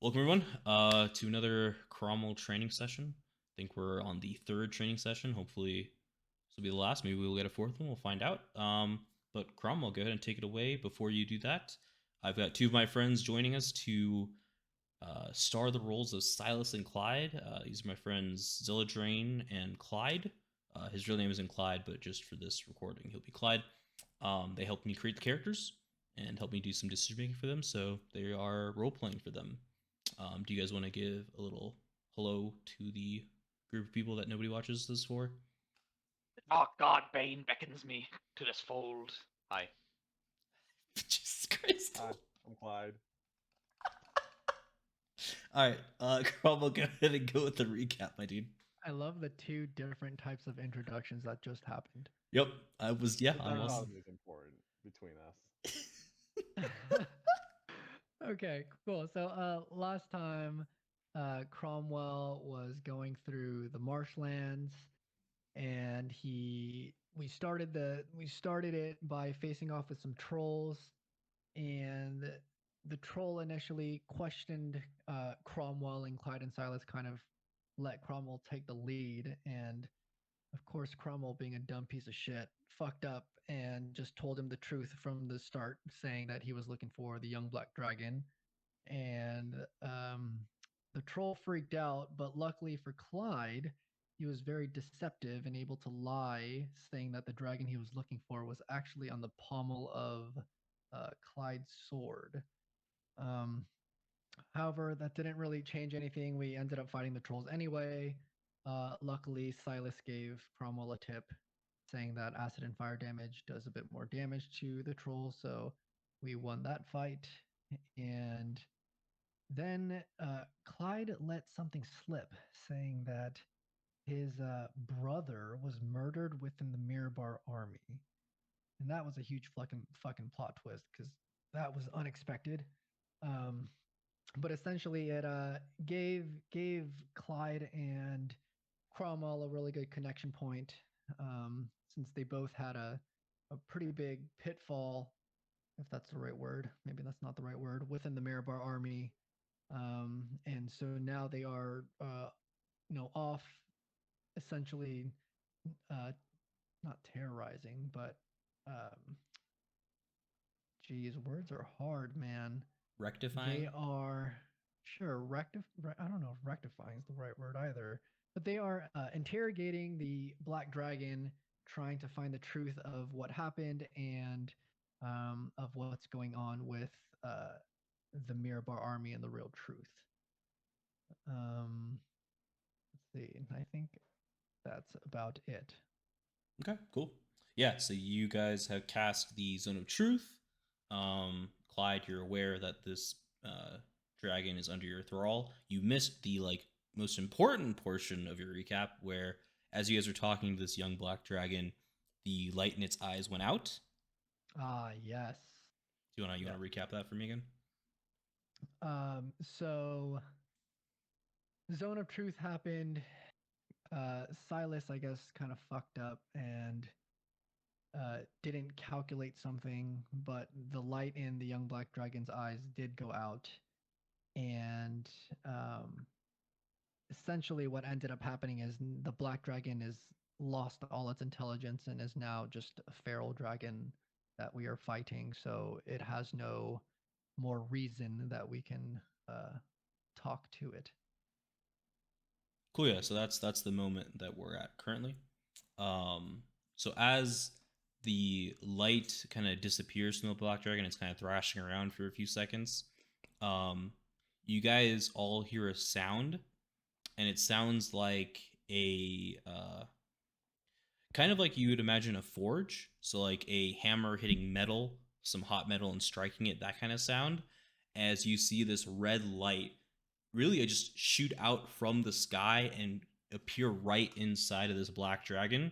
Welcome everyone to another Cromwell training session. I think we're on the third training session. Hopefully this will be the last. Maybe we'll get a fourth one. We'll find out. But Cromwell, go ahead and take it away. Before you do that, I've got two of my friends joining us to star the roles of Sylas and Clyde. These are my friends Xeladrane and Clyde. His real name isn't Clyde, but just for this recording, he'll be Clyde. They helped me create the characters and help me do some decision making for them, so they are role playing for them. Do you guys want to give a little hello to the group of people that nobody watches this for? Oh God, Bane beckons me to this fold. Hi. Jesus Christ. Hi, I'm Clyde. All right, Cromwell, go ahead and go with the recap, my dude. I love the two different types of introductions that just happened. Yep, I was, yeah, I I was. thought it was important between us. Okay, cool. So last time Cromwell was going through the marshlands and we started it by facing off with some trolls, and the troll initially questioned Cromwell, and Clyde and Sylas kind of let Cromwell take the lead, and of course, Cromwell, being a dumb piece of shit, fucked up and just told him the truth from the start, saying that he was looking for the young black dragon. And the troll freaked out, but luckily for Clyde, he was very deceptive and able to lie, saying that the dragon he was looking for was actually on the pommel of Clyde's sword. Um, However, that didn't really change anything. We ended up fighting the trolls anyway. Luckily, Sylas gave Cromwell a tip saying that acid and fire damage does a bit more damage to the troll, so we won that fight. And then Clyde let something slip, saying that his brother was murdered within the Mirabar army. And that was a huge fucking plot twist because that was unexpected. Um, but essentially it gave Clyde and Cromwell a really good connection point, since they both had a pretty big pitfall, if that's the right word. Maybe that's not the right word, within the Mirabar army. And so now they are off, essentially, uh, not terrorizing, but geez, words are hard, man. Rectifying? They are sure I don't know if rectifying is the right word either, but they are interrogating the Black Dragon, trying to find the truth of what happened and of what's going on with the Mirabar army and the real truth. Let's see. I think that's about it. Okay, cool. Yeah, so you guys have cast the Zone of Truth. Clyde, you're aware that this dragon is under your thrall. You missed the most important portion of your recap, where as you guys were talking to this young black dragon, the light in its eyes went out. Ah, yes. Do you wanna recap that for me again? So Zone of Truth happened. Sylas, I guess, kind of fucked up and didn't calculate something, but the light in the young black dragon's eyes did go out. And essentially, what ended up happening is the black dragon is lost all its intelligence and is now just a feral dragon that we are fighting. So it has no more reason that we can talk to it. Cool. Yeah. So that's the moment that we're at currently. So as the light kind of disappears from the black dragon, it's kind of thrashing around for a few seconds. You guys all hear a sound, and it sounds like a kind of like you would imagine a forge. So like a hammer hitting metal, some hot metal, and striking it. That kind of sound. As you see this red light really just shoot out from the sky and appear right inside of this black dragon,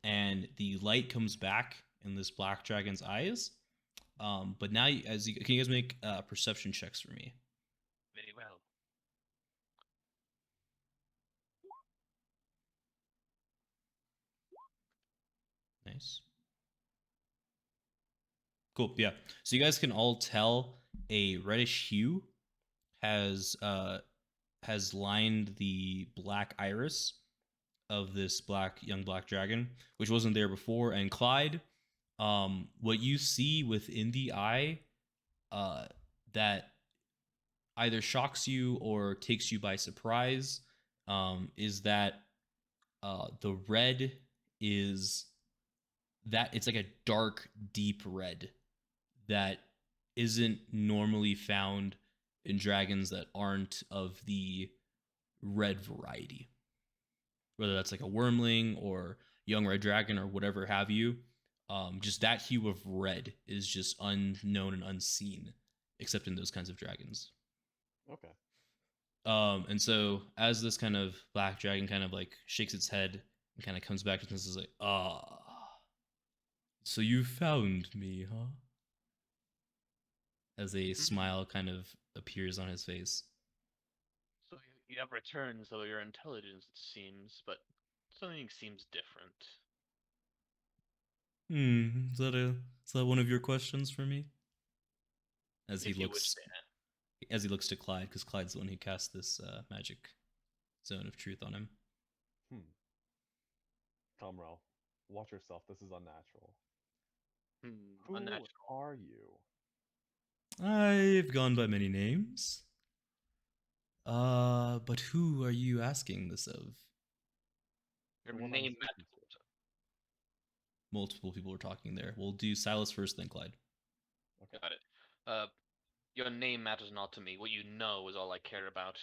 and the light comes back in this black dragon's eyes. But now, can you guys make perception checks for me? Very well. Nice. Cool. Yeah. So you guys can all tell a reddish hue has lined the black iris of this young black dragon, which wasn't there before. And Clyde, what you see within the eye, that either shocks you or takes you by surprise, is that the red is that it's like a dark, deep red that isn't normally found in dragons that aren't of the red variety. Whether that's like a wormling or young red dragon or whatever have you, just that hue of red is just unknown and unseen, except in those kinds of dragons. Okay. And so as this kind of black dragon kind of like shakes its head and kind of comes back to this, is like, so you found me, huh? As a smile kind of appears on his face. So you have returned some of your intelligence, it seems, but something seems different. Is that one of your questions for me? As he If you wish looks, to. as he looks to Clyde, because Clyde's the one who cast this magic zone of truth on him. Cromwell, watch yourself. This is unnatural. Who Unnatural. are you? I've gone by many names. But who are you asking this of? Your The one I'm name speaking matters. to. Multiple people were talking there. We'll do Sylas first, then Clyde. Okay. Got it. Your name matters not to me. What you know is all I care about.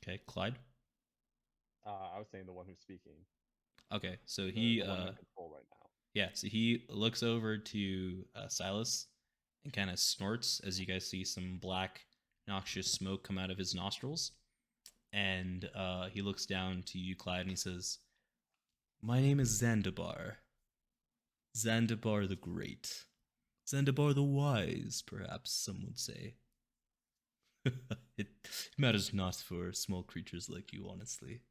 Okay, Clyde. I was saying the one who's speaking. Okay, so The he one in control right now. yeah, so he looks over to Sylas and kind of snorts as you guys see some black, noxious smoke come out of his nostrils. And he looks down to you, Clyde, and he says, "My name is Zandabar. Zandabar the Great. Zandabar the Wise, perhaps some would say. It matters not for small creatures like you, honestly."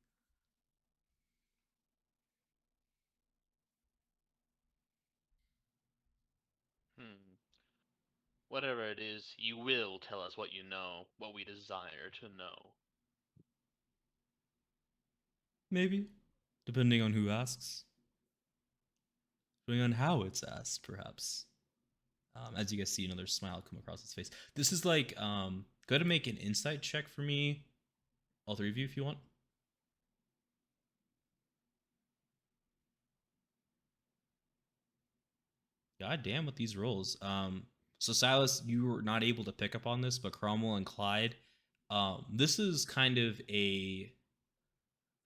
Whatever it is, you will tell us what you know, what we desire to know. Maybe, depending on who asks. Depending on how it's asked, perhaps. As you guys see another smile come across his face. This is like, go ahead and make an insight check for me, all three of you, if you want. God damn with these rolls. So Sylas, you were not able to pick up on this, but Cromwell and Clyde, this is kind of a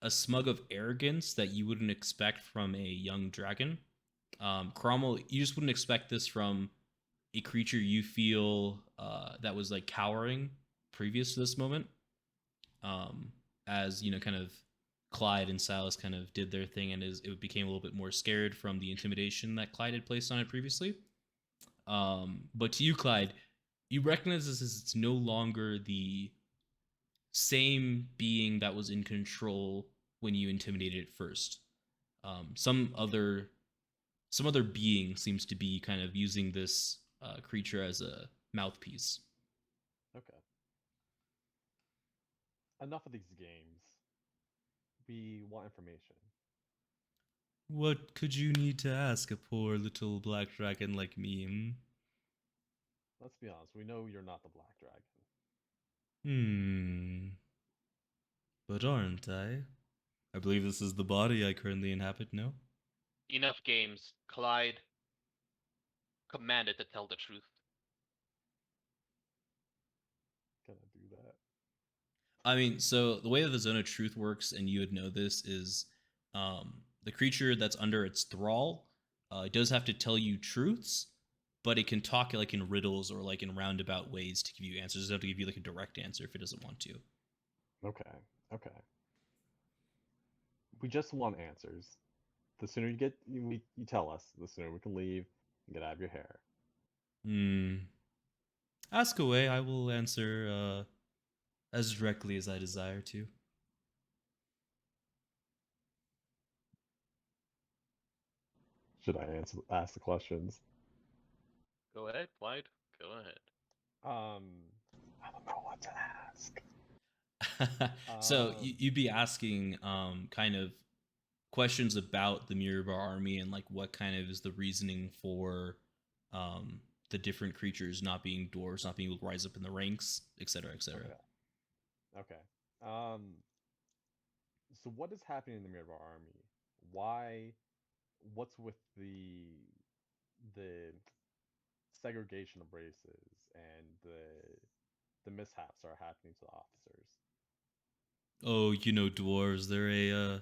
smug of arrogance that you wouldn't expect from a young dragon. Cromwell, you just wouldn't expect this from a creature you feel that was like cowering previous to this moment. As you know, kind of Clyde and Sylas kind of did their thing, and it became a little bit more scared from the intimidation that Clyde had placed on it previously. But to you, Clyde, you recognize this as it's no longer the same being that was in control when you intimidated it first. Some other being seems to be kind of using this creature as a mouthpiece. Okay. Enough of these games. We want information. What could you need to ask a poor little black dragon like me? Let's be honest. We know you're not the Black Dragon. But aren't I? I believe this is the body I currently inhabit, no? Enough games. Clyde, commanded to tell the truth. Can I do that? I mean, so the way that the Zone of Truth works, and you would know this, is the creature that's under its thrall does have to tell you truths, but it can talk like in riddles or like in roundabout ways to give you answers. It doesn't have to give you like a direct answer if it doesn't want to. Okay. Okay. We just want answers. The sooner you tell us, the sooner we can leave and get out of your hair. Ask away. I will answer as directly as I desire to. Should I ask the questions? Go ahead, Clyde. Go ahead. I don't know what to ask. So Um, you'd be asking kind of questions about the Mirabar army and like what kind of is the reasoning for um the different creatures not being dwarves, not being able to rise up in the ranks, etc., etc. okay. Okay. Um, so what is happening in the Mirabar army? Why? What's with the segregation of races and the mishaps that are happening to the officers? Oh, you know, dwarves, they're a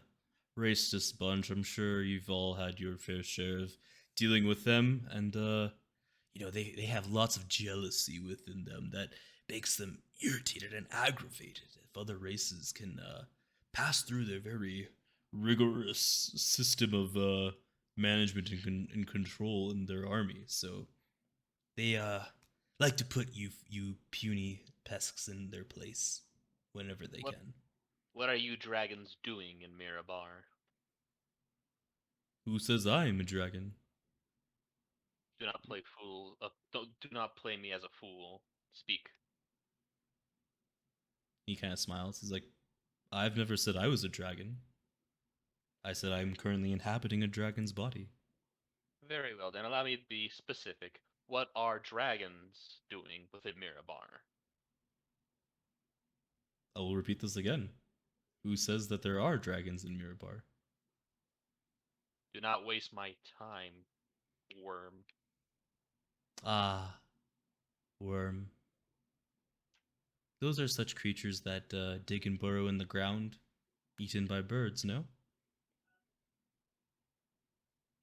racist bunch. I'm sure you've all had your fair share of dealing with them, and they have lots of jealousy within them that makes them irritated and aggravated if other races can pass through their very rigorous system of management and control in their army. So they like to put you puny pests in their place whenever they What can. what are you dragons doing in Mirabar? Who says I am a dragon? Do not play fool. Do not play me as a fool. Speak. He kind of smiles. He's like, I've never said I was a dragon. I said I'm currently inhabiting a dragon's body. Very well, then allow me to be specific. What are dragons doing within Mirabar? I will repeat this again. Who says that there are dragons in Mirabar? Do not waste my time, worm. Ah, worm. Those are such creatures that dig and burrow in the ground, eaten by birds, no?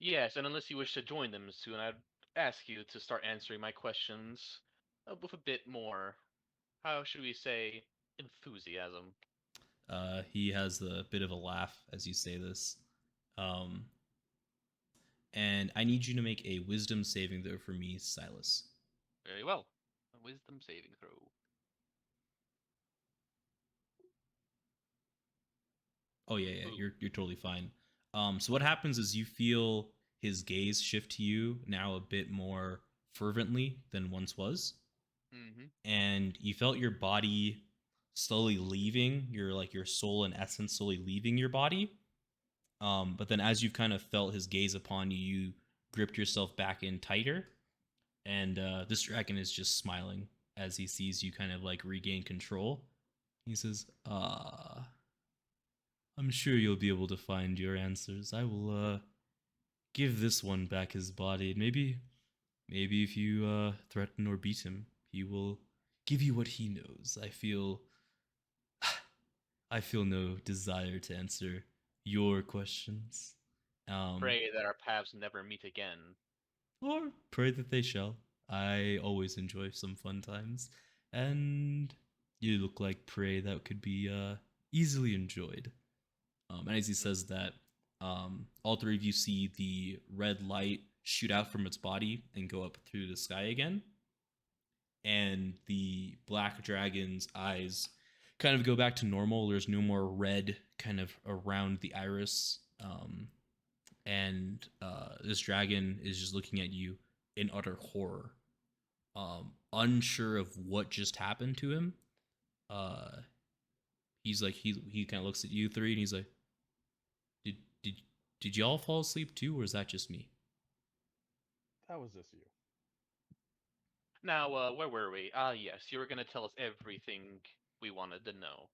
Yes, and unless you wish to join them soon, I'd ask you to start answering my questions with a bit more, how should we say, enthusiasm. He has a bit of a laugh as you say this. Um, and I need you to make a wisdom saving throw for me, Silas. Very well. A wisdom saving throw. Oh yeah, Ooh. you're totally fine. So what happens is you feel his gaze shift to you now a bit more fervently than once was, Mm-hmm. and you felt your body slowly leaving your soul and essence slowly leaving your body. But then as you've kind of felt his gaze upon you, you gripped yourself back in tighter, and this dragon is just smiling as he sees you kind of like regain control. He says, "Ah, I'm sure you'll be able to find your answers. I will give this one back his body, and maybe if you threaten or beat him, he will give you what he knows. I feel no desire to answer your questions. Pray that our paths never meet again. Or pray that they shall. I always enjoy some fun times, and you look like prey that could be easily enjoyed." And as he says that, all three of you see the red light shoot out from its body and go up through the sky again. And the black dragon's eyes kind of go back to normal. There's no more red kind of around the iris. And this dragon is just looking at you in utter horror, unsure of what just happened to him. Uh, he's like, he kind of looks at you three and he's like, Did did did y'all fall asleep too, or is that just me? That was just you. Now, where were we? Yes, you were gonna tell us everything we wanted to know.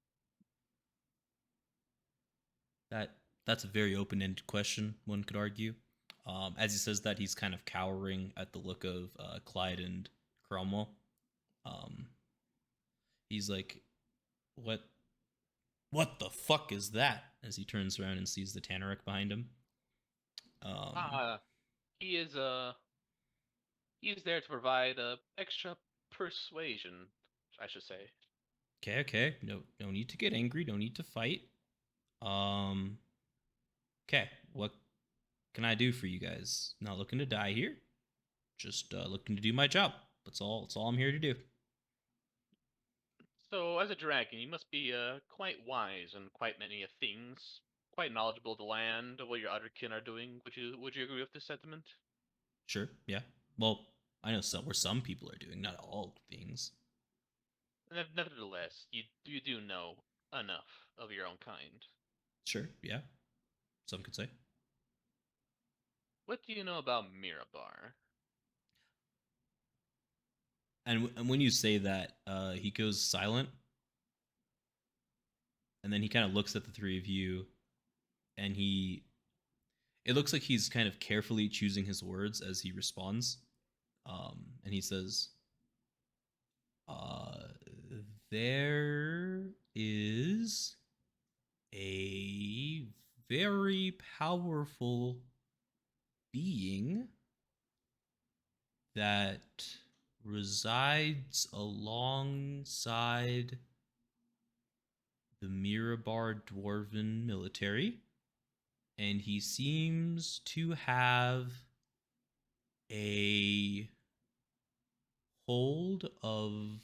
That's a very open-ended question. One could argue. As he says that, he's kind of cowering at the look of Clyde and Cromwell. Um, he's like, "What? What the fuck is that?" As he turns around and sees the Tanarek behind him. Um, Uh, he is, he is there to provide, extra persuasion, I should say. okay. No need to get angry. No need to fight. Um, okay. What can I do for you guys? Not looking to die here. Just looking to do my job. That's all. That's all I'm here to do. So, as a dragon, you must be, quite wise in quite many things. Quite knowledgeable of the land, of what your other kin are doing. Would you agree with this sentiment? Sure. Yeah. Well, I know where some people are doing, not all things. Nevertheless, you do know enough of your own kind. Sure, yeah. Some could say. What do you know about Mirabar? And when you say that, he goes silent, and then he kind of looks at the three of you, and it looks like he's kind of carefully choosing his words as he responds. And he says, there is a very powerful being that resides alongside the Mirabar Dwarven military, and he seems to have a hold of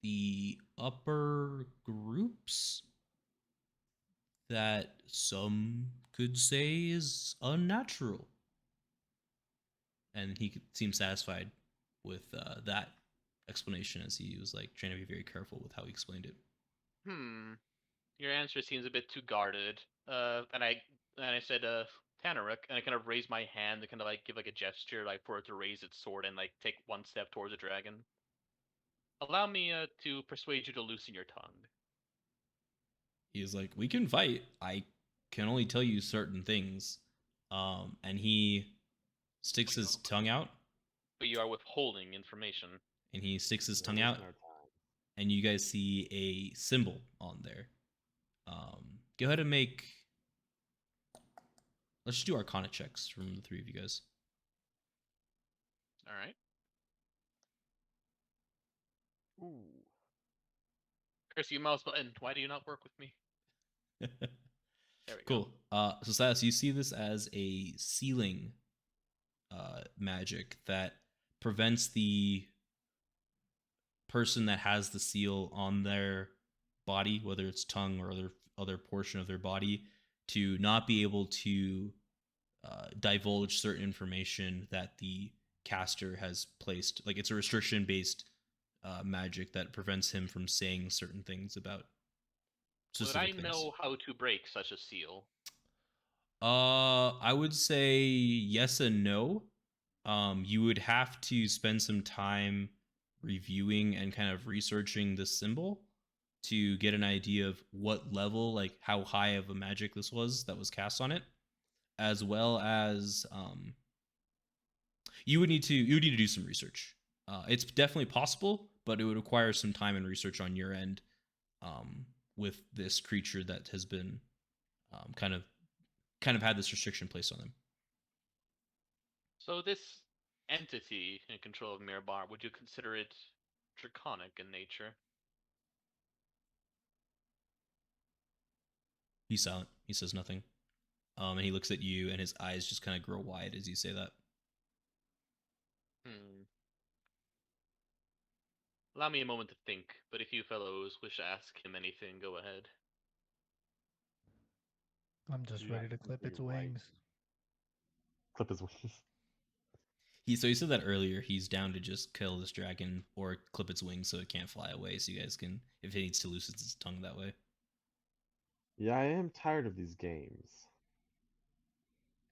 the upper groups that some could say is unnatural. And he seemed satisfied with that explanation, as he was like trying to be very careful with how he explained it. Your answer seems a bit too guarded. And I said, Tanaruk, and I kind of raised my hand to kind of like give like a gesture, like for it to raise its sword and like take one step towards the dragon. Allow me to persuade you to loosen your tongue. He's like, we can fight. I can only tell you certain things. And he sticks his tongue out. But you are withholding information. And he sticks his We're tongue out. wasting our time. And you guys see a symbol on there. Go ahead and make. Let's just do Arcana checks from the three of you guys. All right. Ooh. Curse you, mouse button. Why do you not work with me? There we Cool. So Sylas, you see this as a sealing magic that prevents the person that has the seal on their body, whether it's tongue or other portion of their body, to not be able to divulge certain information that the caster has placed. Like, it's a restriction based magic that prevents him from saying certain things about specific Would I know how to break such a seal? I would say yes and no. You would have to spend some time reviewing and kind of researching the symbol to get an idea of what level, like how high of a magic this was that was cast on it, as well as you would need to do some research. It's definitely possible, but it would require some time and research on your end with this creature that has been kind of had this restriction placed on them. So this entity in control of Mirabar, would you consider it draconic in nature? He's silent. He says nothing. And he looks at you, and his eyes just kind of grow wide as you say that. Allow me a moment to think, but if you fellows wish to ask him anything, go ahead. I'm just Yeah, ready to clip its you're right. wings. Clip his wings. So he said that earlier. He's down to just kill this dragon or clip its wings so it can't fly away. So you guys can, if it needs to, loosen its tongue that way. Yeah, I am tired of these games.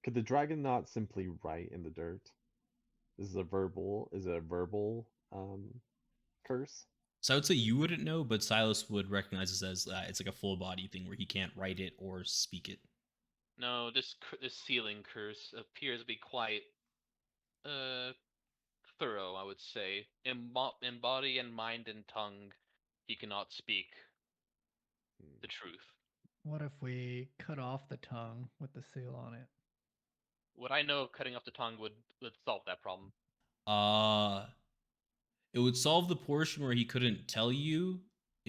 Could the dragon not simply write in the dirt? Is it a verbal curse? So I would say you wouldn't know, but Sylas would recognize this as it's like a full body thing where he can't write it or speak it. No, this sealing curse appears to be quite thorough, I would say. In body and mind and tongue, he cannot speak the truth. What if we cut off the tongue with the seal on it? What I know of cutting off the tongue would solve that problem. It would solve the portion where he couldn't tell you,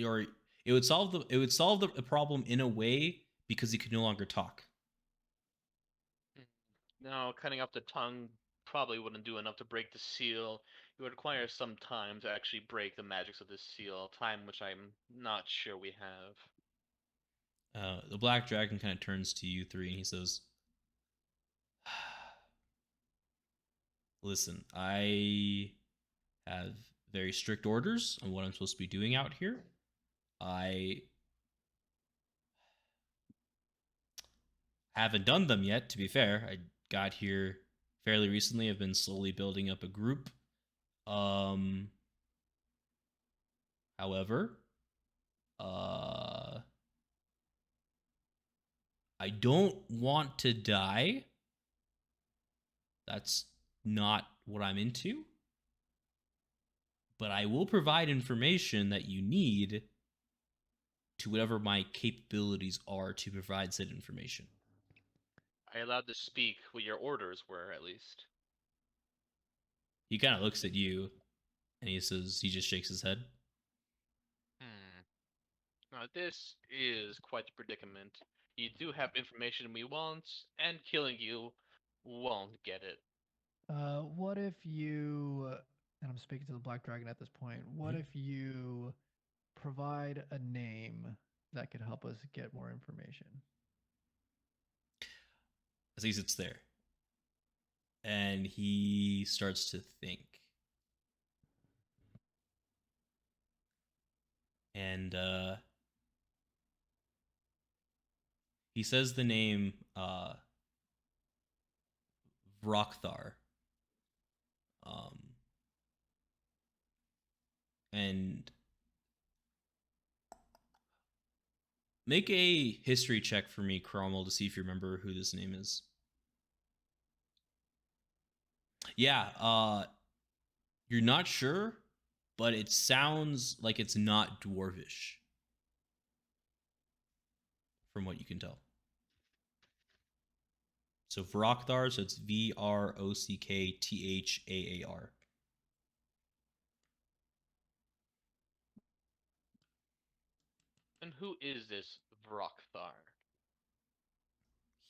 or it would solve the problem in a way because he could no longer talk. No, cutting off the tongue probably wouldn't do enough to break the seal. It would require some time to actually break the magics of this seal, time which I'm not sure we have. The black dragon kind of turns to you three and he says, listen, I have very strict orders on what I'm supposed to be doing out here. I Haven't done them yet, to be fair. I got here fairly recently. I've been slowly building up a group. However, I don't want to die. That's not what I'm into. But I will provide information that you need to whatever my capabilities are to provide said information. Are you allowed to speak what your orders were, at least? He kind of looks at you and he says, he just shakes his head. Now, this is quite the predicament. You do have information we want, and killing you won't get it. What if you, and I'm speaking to the Black Dragon at this point, what Mhm. if you provide a name that could help us get more information? As he sits there and he starts to think. And he says the name Vrokthar. And make a history check for me, Cromwell, to see if you remember who this name is. Yeah, you're not sure, but it sounds like it's not dwarvish, from what you can tell. So Vrokthar, so it's Vrokkathar. And who is this Vrokthar?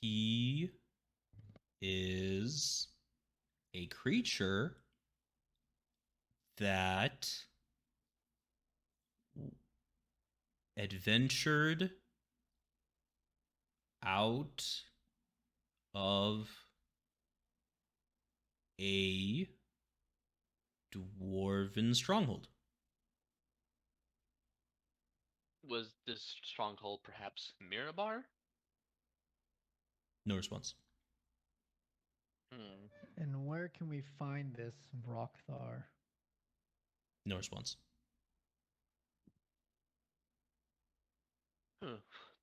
He is a creature that adventured out of a dwarven stronghold. Was this stronghold perhaps Mirabar? No response. And where can we find this Vrokthar? No response.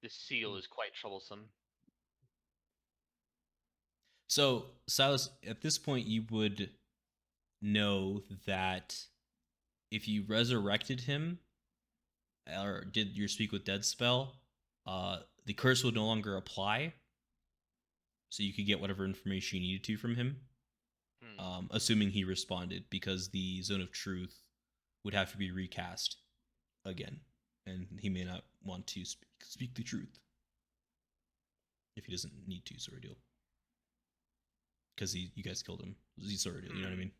This seal is quite troublesome. So, Silas, at this point, you would know that if you resurrected him or did your Speak with Dead spell, the curse would no longer apply. So you could get whatever information you needed to from him, assuming he responded, because the Zone of Truth would have to be recast again, and he may not want to speak the truth if he doesn't need to, sort of deal. Because you guys killed him. Sort of deal, you know what I mean?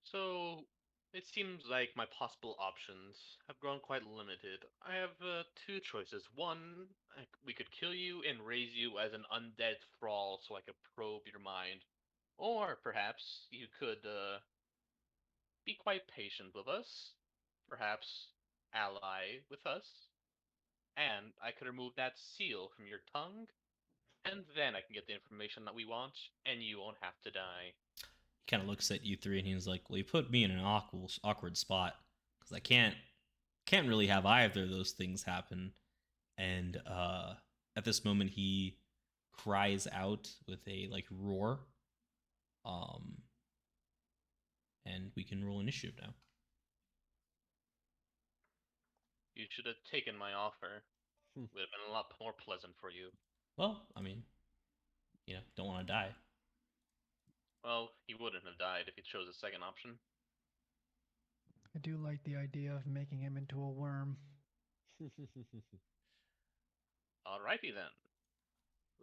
So, it seems like my possible options have grown quite limited. I have two choices. One, we could kill you and raise you as an undead thrall so I could probe your mind. Or perhaps you could be quite patient with us, perhaps ally with us, and I could remove that seal from your tongue, and then I can get the information that we want, and you won't have to die. He kind of looks at you three and he's like, well, you put me in an awkward spot because I can't really have either of those things happen. And at this moment he cries out with a roar, and we can roll initiative now. You should have taken my offer. Would have been a lot more pleasant for you. Well, I mean, don't want to die. Well, he wouldn't have died if he chose the second option. I do like the idea of making him into a worm. Alrighty then.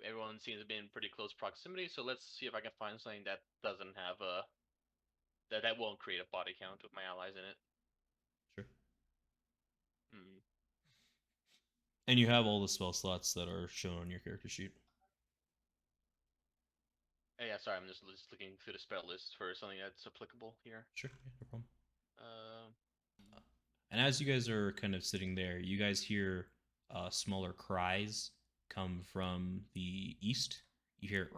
Everyone seems to be in pretty close proximity, so let's see if I can find something that doesn't have a... that won't create a body count with my allies in it. Sure. And you have all the spell slots that are shown on your character sheet. Yeah, sorry, I'm just looking through the spell list for something that's applicable here. Sure, yeah, no problem. Uh, And as you guys are kind of sitting there, you guys hear smaller cries come from the east. You hear.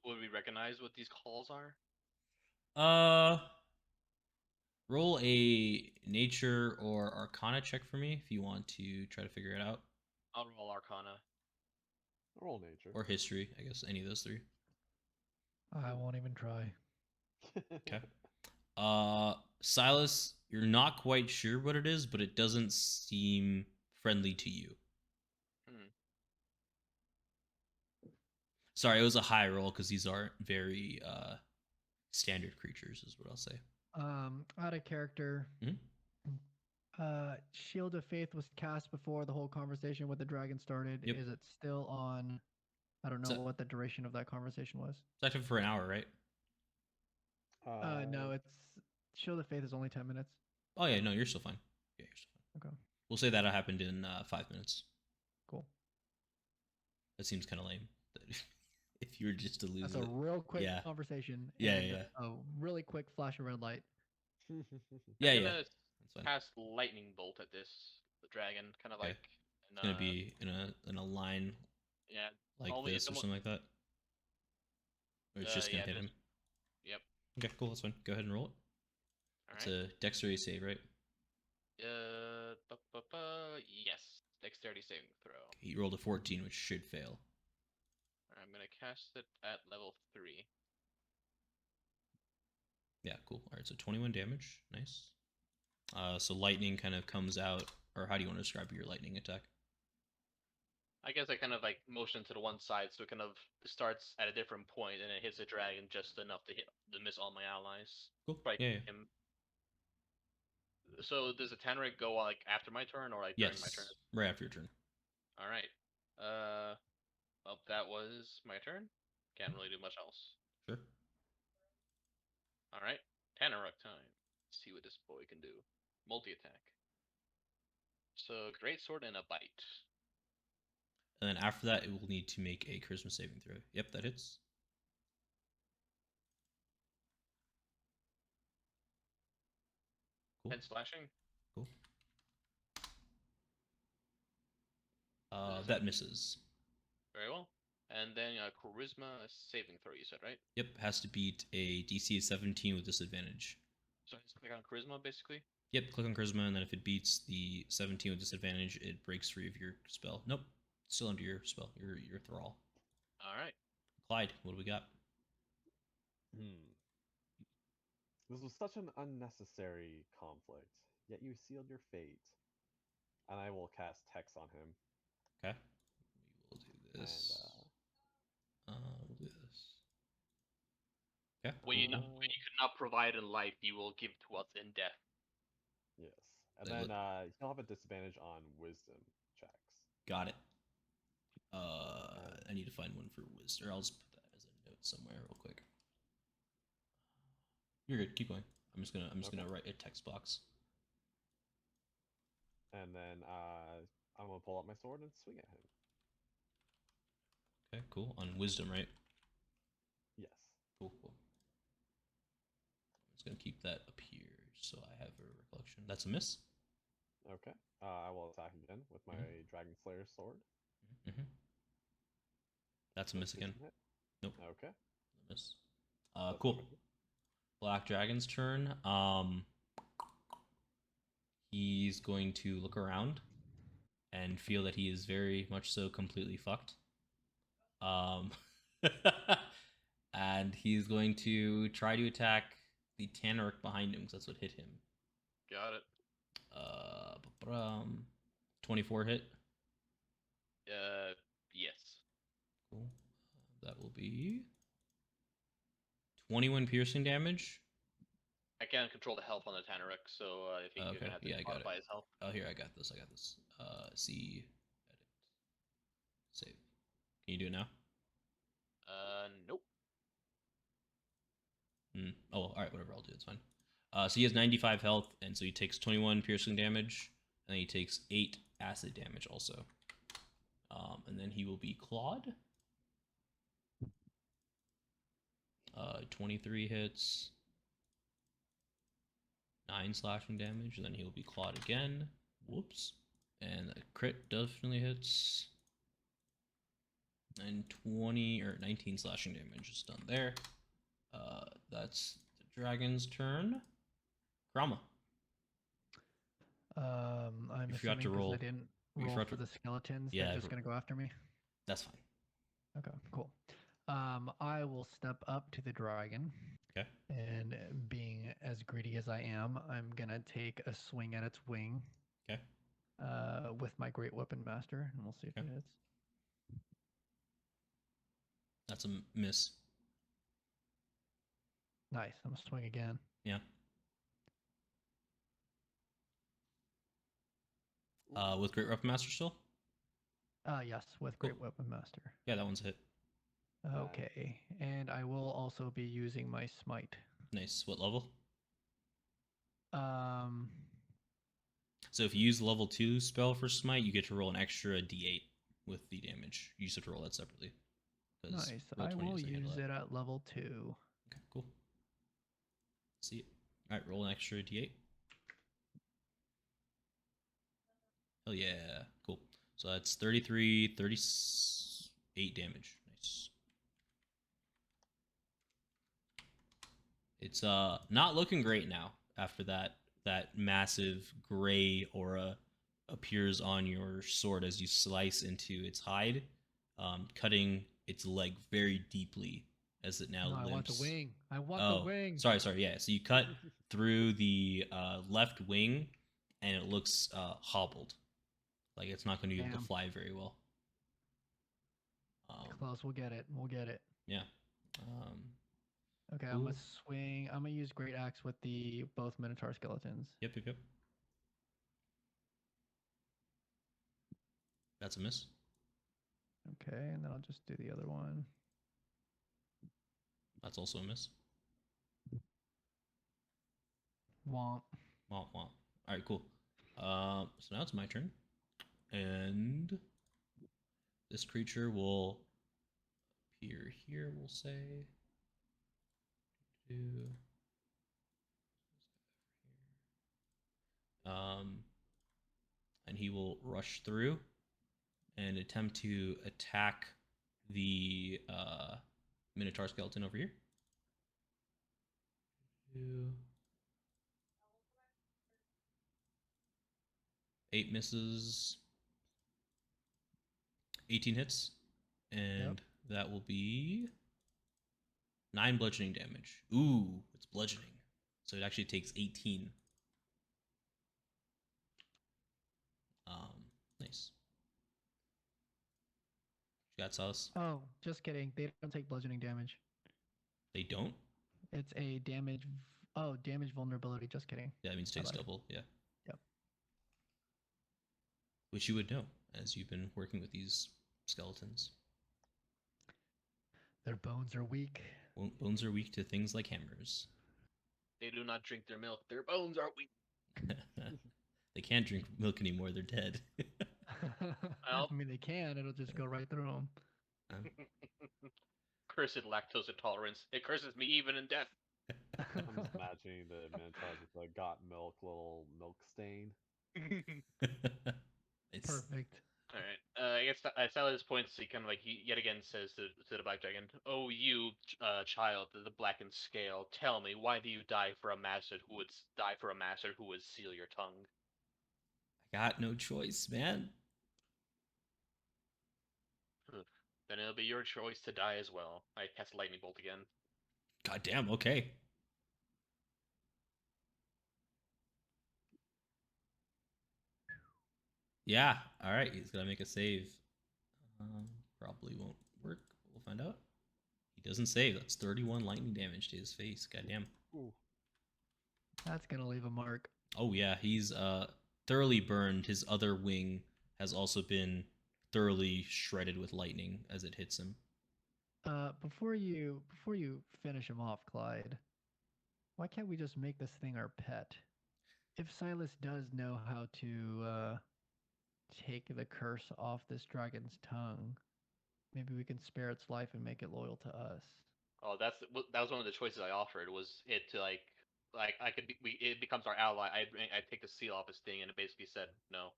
Would we recognize what these calls are? Roll a nature or arcana check for me if you want to try to figure it out. I'll roll Arcana. Roll nature. Or history, I guess, any of those three. I won't even try. Okay. Sylas, you're not quite sure what it is, but it doesn't seem friendly to you. Sorry, it was a high roll because these aren't very standard creatures, is what I'll say. Out of character. Shield of Faith was cast before the whole conversation with the dragon started. Yep. Is it still on? I don't know what the duration of that conversation was. It's active for an hour, right? No, it's Shield of Faith is only 10 minutes. Oh yeah, no, you're still fine. Yeah, you're still fine. Okay. We'll say that happened in 5 minutes. Cool. That seems kind of lame. If you were just to lose That's it. a real quick Yeah. conversation. Yeah, and yeah. A really quick flash of red light. Yeah, I'm yeah. gonna That's fine. cast lightning bolt at the dragon, kind of Okay. like. It's gonna be in a line Yeah. like only this or something like that. Or it's just gonna hit him. Yep. Okay, cool. That's fine. Go ahead and roll it. All It's right. a dexterity save, right? Yes. Dexterity saving throw. Okay, you rolled a 14, which should fail. I'm gonna cast it at level 3. Yeah, cool. All right, so 21 damage. Nice. So lightning kind of comes out, or how do you want to describe your lightning attack? I guess I kind of like motion to the one side, so it kind of starts at a different point, and it hits the dragon just enough to miss all my allies. Cool. Strike Yeah. him. So does the Tanric go like after my turn or like during my turn? Yes, right after your turn. All right. Well, that was my turn. Can't really do much else. Sure. All right, Tanaruk time. Let's see what this boy can do. Multi-attack. So great sword and a bite. And then after that, it will need to make a charisma saving throw. Yep, that hits. Cool. 10 slashing. Cool. That misses. Very well. And then charisma saving throw. You said, right? Yep, has to beat a DC of 17 with disadvantage. So I just click on charisma, basically. Yep, click on charisma, and then if it beats the 17 with disadvantage, it breaks free of your spell. Nope, still under your spell, your thrall. All right. Clyde, what do we got? This was such an unnecessary conflict, yet you sealed your fate. And I will cast Hex on him. Okay, we will do this. We'll do this. Okay. When you could not provide in life, you will give to us in death. Yes. And then he'll have a disadvantage on wisdom checks. Got it. I need to find one for wisdom. Or I'll just put that as a note somewhere real quick. You're good. Keep going. I'm just gonna write a text box. And then I'm gonna pull out my sword and swing at him. Okay, cool. On wisdom, right? Yes. Cool. I'm just gonna keep that up here so I have a recollection. That's a miss. Okay. I will attack again with my Dragon Slayer sword. That's a miss again. Nope. Okay. Miss. Cool. Black Dragon's turn. He's going to look around and feel that he is very much so completely fucked. And he's going to try to attack the Tanaruk behind him because that's what hit him. Got it. 24 hit. Yes. Cool. That will be 21 piercing damage. I can't control the health on the Tanaruk, so I think you're gonna have to modify his health. Oh, here, I got this. See, edit, save. Can you do it now? Nope. Oh, all right, whatever. I'll do it. It's fine. So he has 95 health, and so he takes 21 piercing damage, and then he takes 8 acid damage also. And then he will be clawed. 23 hits. 9 slashing damage, and then he'll be clawed again. Whoops. And a crit definitely hits. And 20 or 19 slashing damage is done there. That's the dragon's turn. Grama. I'm You forgot to assuming because roll. I didn't You roll forgot for to- the skeletons, Yeah, they're just gonna go after me. That's fine. Okay, cool. I will step up to the dragon. Okay. And being as greedy as I am, I'm gonna take a swing at its wing. Okay. With my great weapon master, and we'll see if Okay. it hits. That's a miss. Nice. I'm gonna swing again. Yeah. With Great Weapon Master still? Yes, with great weapon master. Yeah, that one's a hit. Okay, and I will also be using my smite. Nice. What level? Um, So if you use the level 2 spell for Smite, you get to roll an extra d8 with the damage. You just have to roll that separately. nice. Roll I 20 will doesn't handle use that. it at level 2. Okay, cool. See it. All right, roll an extra d8. Hell yeah. Cool. So that's 33, 38 damage. Nice. It's not looking great now after that massive gray aura appears on your sword as you slice into its hide, cutting its leg very deeply as it now No, limps. I want the wing. I want Oh, the wing. sorry. Yeah, so you cut through the left wing, and it looks hobbled, like it's not going to be able to Damn. fly very well. Close. We'll get it. We'll get it. Yeah. Okay, Cool. I'm gonna swing. I'm gonna use great axe with the both minotaur skeletons. Yep. That's a miss. Okay, and then I'll just do the other one. That's also a miss. Womp. Womp womp. All right, cool. So now it's my turn, and this creature will appear here. We'll say. And he will rush through and attempt to attack the Minotaur skeleton over here. 8 misses. 18 hits. And that will be 9 bludgeoning damage. Ooh, it's bludgeoning. So it actually takes 18. Nice. You got Sylas? Oh, just kidding. They don't take bludgeoning damage. They don't? It's a damage. Damage vulnerability. Just kidding. Yeah, that means it takes lied. double. Yeah. Yep. Which you would know as you've been working with these skeletons. Their bones are weak. Bones are weak to things like hammers. They do not drink their milk. Their bones are weak. They can't drink milk anymore. They're dead. I mean, they can. It'll just go right through them. Cursed lactose intolerance. It curses me even in death. I'm just imagining the Minotaurs with a got milk little milk stain. It's Perfect. All right. I guess at Silas' points, he kind of like he yet again says to the black dragon, "Oh, you child, the blackened scale, tell me, why do you die for a master who would seal your tongue?" I got no choice, man. Then it'll be your choice to die as well. I cast lightning bolt again. God damn. Okay. Yeah. All right. He's gonna make a save. Probably won't work. We'll find out. He doesn't save. That's 31 lightning damage to his face. Goddamn. Ooh. That's gonna leave a mark. Oh yeah, he's thoroughly burned. His other wing has also been thoroughly shredded with lightning as it hits him. Before you finish him off, Clyde, why can't we just make this thing our pet? If Silas does know how to take the curse off this dragon's tongue, maybe we can spare its life and make it loyal to us. Oh, that was one of the choices I offered. Was it to like I could be, it becomes our ally. I take the seal off his thing, and it basically said no.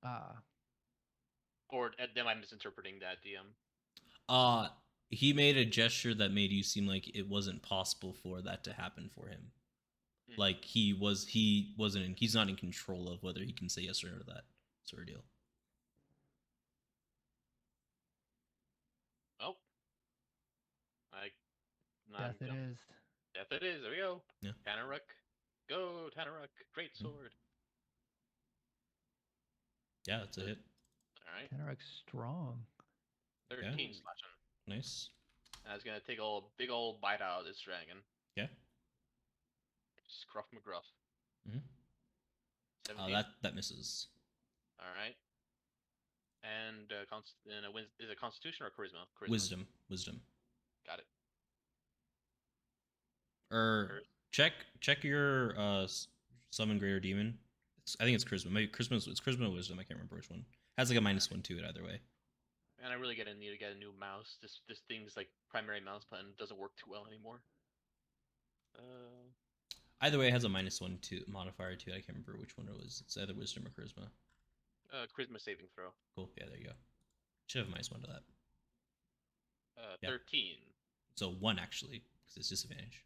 Ah, Or am I misinterpreting that, DM? He made a gesture that made you seem like it wasn't possible for that to happen for him. Like he's not in control of whether he can say yes or no to that sort of deal. Oh, I. death it is. Death it is. There we go. Yeah. Tanaruk. Go, Tanaruk. Great Mhm. sword. Yeah, that's a hit. All right. Tenerick's strong. 13 Yeah. slashing. Nice. And it's gonna take a big old bite out of this dragon. Yeah. Scruff McGruff. Mm-hmm. 17. That misses. All right. And is it Constitution or Charisma? Wisdom. Got it. Check your summon greater demon. I think it's charisma. Maybe it's charisma or wisdom. I can't remember which one. Has like a -1 to it either way. And I really need to get a new mouse. This thing's like primary mouse button doesn't work too well anymore. Either way, it has a -1 to modifier to it. I can't remember which one it was. It's either wisdom or charisma. Charisma saving throw. Cool. Yeah, there you go. Should have a -1 to that. Yeah. 13. So 1 actually, because it's disadvantage.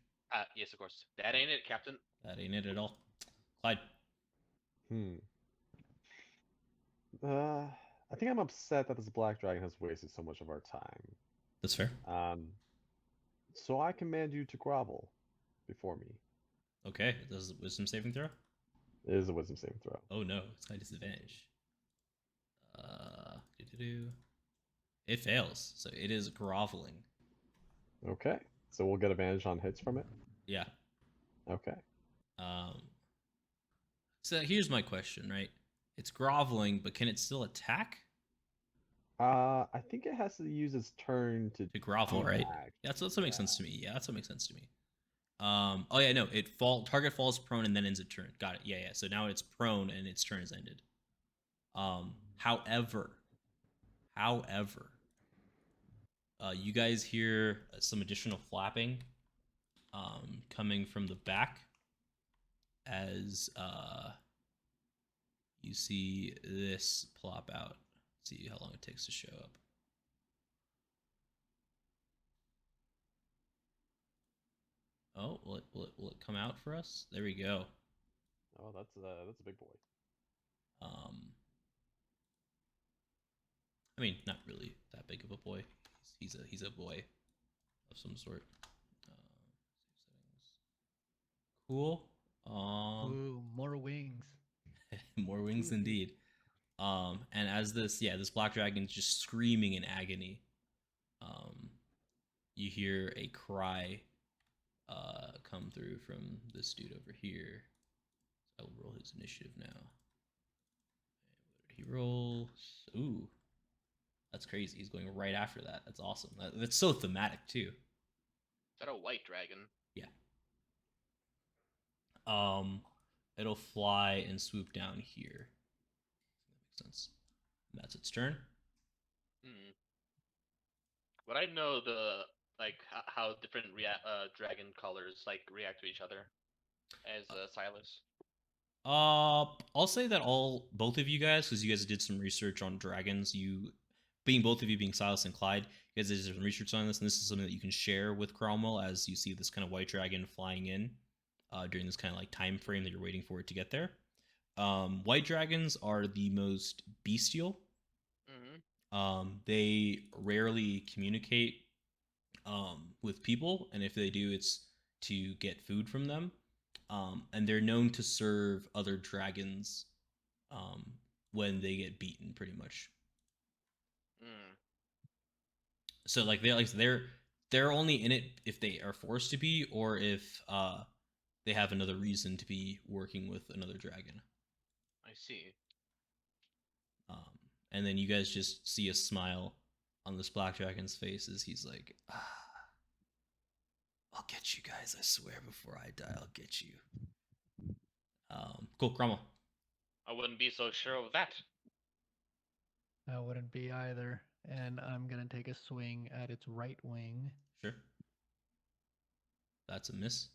Yes, of course. That ain't it, Captain. That ain't it at all. Clyde. I think I'm upset that this black dragon has wasted so much of our time. That's fair. So I command you to grovel before me. Okay. Does the wisdom saving throw? It is a wisdom saving throw. Oh no, it's my disadvantage. It fails, so it is groveling. Okay. So we'll get advantage on hits from it? Yeah. Okay. So here's my question, right? It's groveling, but can it still attack? I think it has to use its turn to grovel, right? attack. Yeah, that's what makes sense to me. Yeah, that's what makes sense to me. Oh yeah, no, target falls prone and then ends its turn. Got it. Yeah. So now it's prone and its turn is ended. However, you guys hear some additional flapping, coming from the back as you see this plop out. See how long it takes to show up. Oh, will it come out for us? There we go. Oh, that's a big boy. I mean, not really that big of a boy. He's a boy of some sort. Cool. Ooh, more wings. More wings indeed. And as this black dragon's just screaming in agony, you hear a cry come through from this dude over here. So I'll roll his initiative now. And what did he roll? Ooh, that's crazy. He's going right after that. That's awesome. That's so thematic too. Is that a white dragon? Yeah. It'll fly and swoop down here. That makes sense. And that's its turn. Would I know how different dragon colors react to each other as Sylas? I'll say that both of you guys, because you guys did some research on dragons, both of you being Silas and Clyde, you guys did some research on this, and this is something that you can share with Cromwell as you see this kind of white dragon flying in during this kind of like time frame that you're waiting for it to get there. White dragons are the most bestial. They rarely communicate with people, and if they do, it's to get food from them. And they're known to serve other dragons when they get beaten, pretty much. So they're only in it if they are forced to be, or if they have another reason to be working with another dragon. I see. And then you guys just see a smile on this black dragon's face as he's like, I'll get you guys, I swear, before I die, I'll get you. Cool, Cromwell. I wouldn't be so sure of that. I wouldn't be either. And I'm going to take a swing at its right wing. Sure. That's a miss.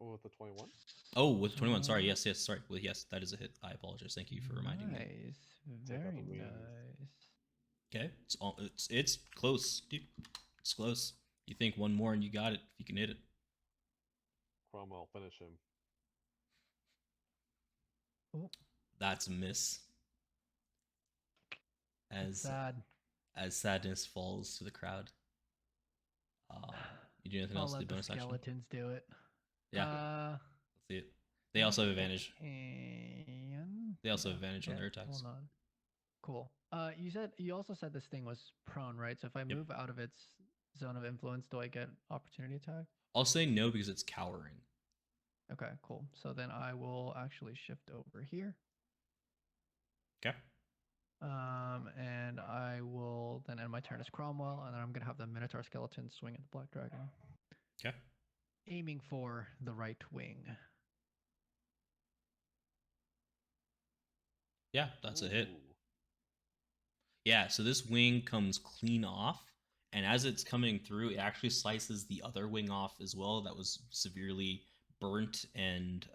Oh, with the 21? Oh, with 21. Sorry. So- Yes, yes. Sorry. Well, yes, that is a hit. I apologize. Thank you for reminding me. Nice. Take out Very the wings. nice. Okay, it's close, dude. It's close. You think one more and you got it. If you can hit it. Cromwell, finish him. Oh, That's a miss. that's As sad. as sadness falls to the crowd. You do anything I'll else to let the the bonus action? skeletons do it. Yeah, let's see it. They also have advantage. They also have advantage on their attacks. Hold on. Cool. You also said this thing was prone, right? So if I Yep. move out of its zone of influence, do I get opportunity attack? I'll say no because it's cowering. Okay, cool. So then I will actually shift over here. Okay. And I will then end my turn as Cromwell, and then I'm gonna have the Minotaur skeleton swing at the Black Dragon, Okay. aiming for the right wing. Yeah, that's a hit. Ooh. Yeah, so this wing comes clean off, and as it's coming through, it actually slices the other wing off as well. That was severely burnt and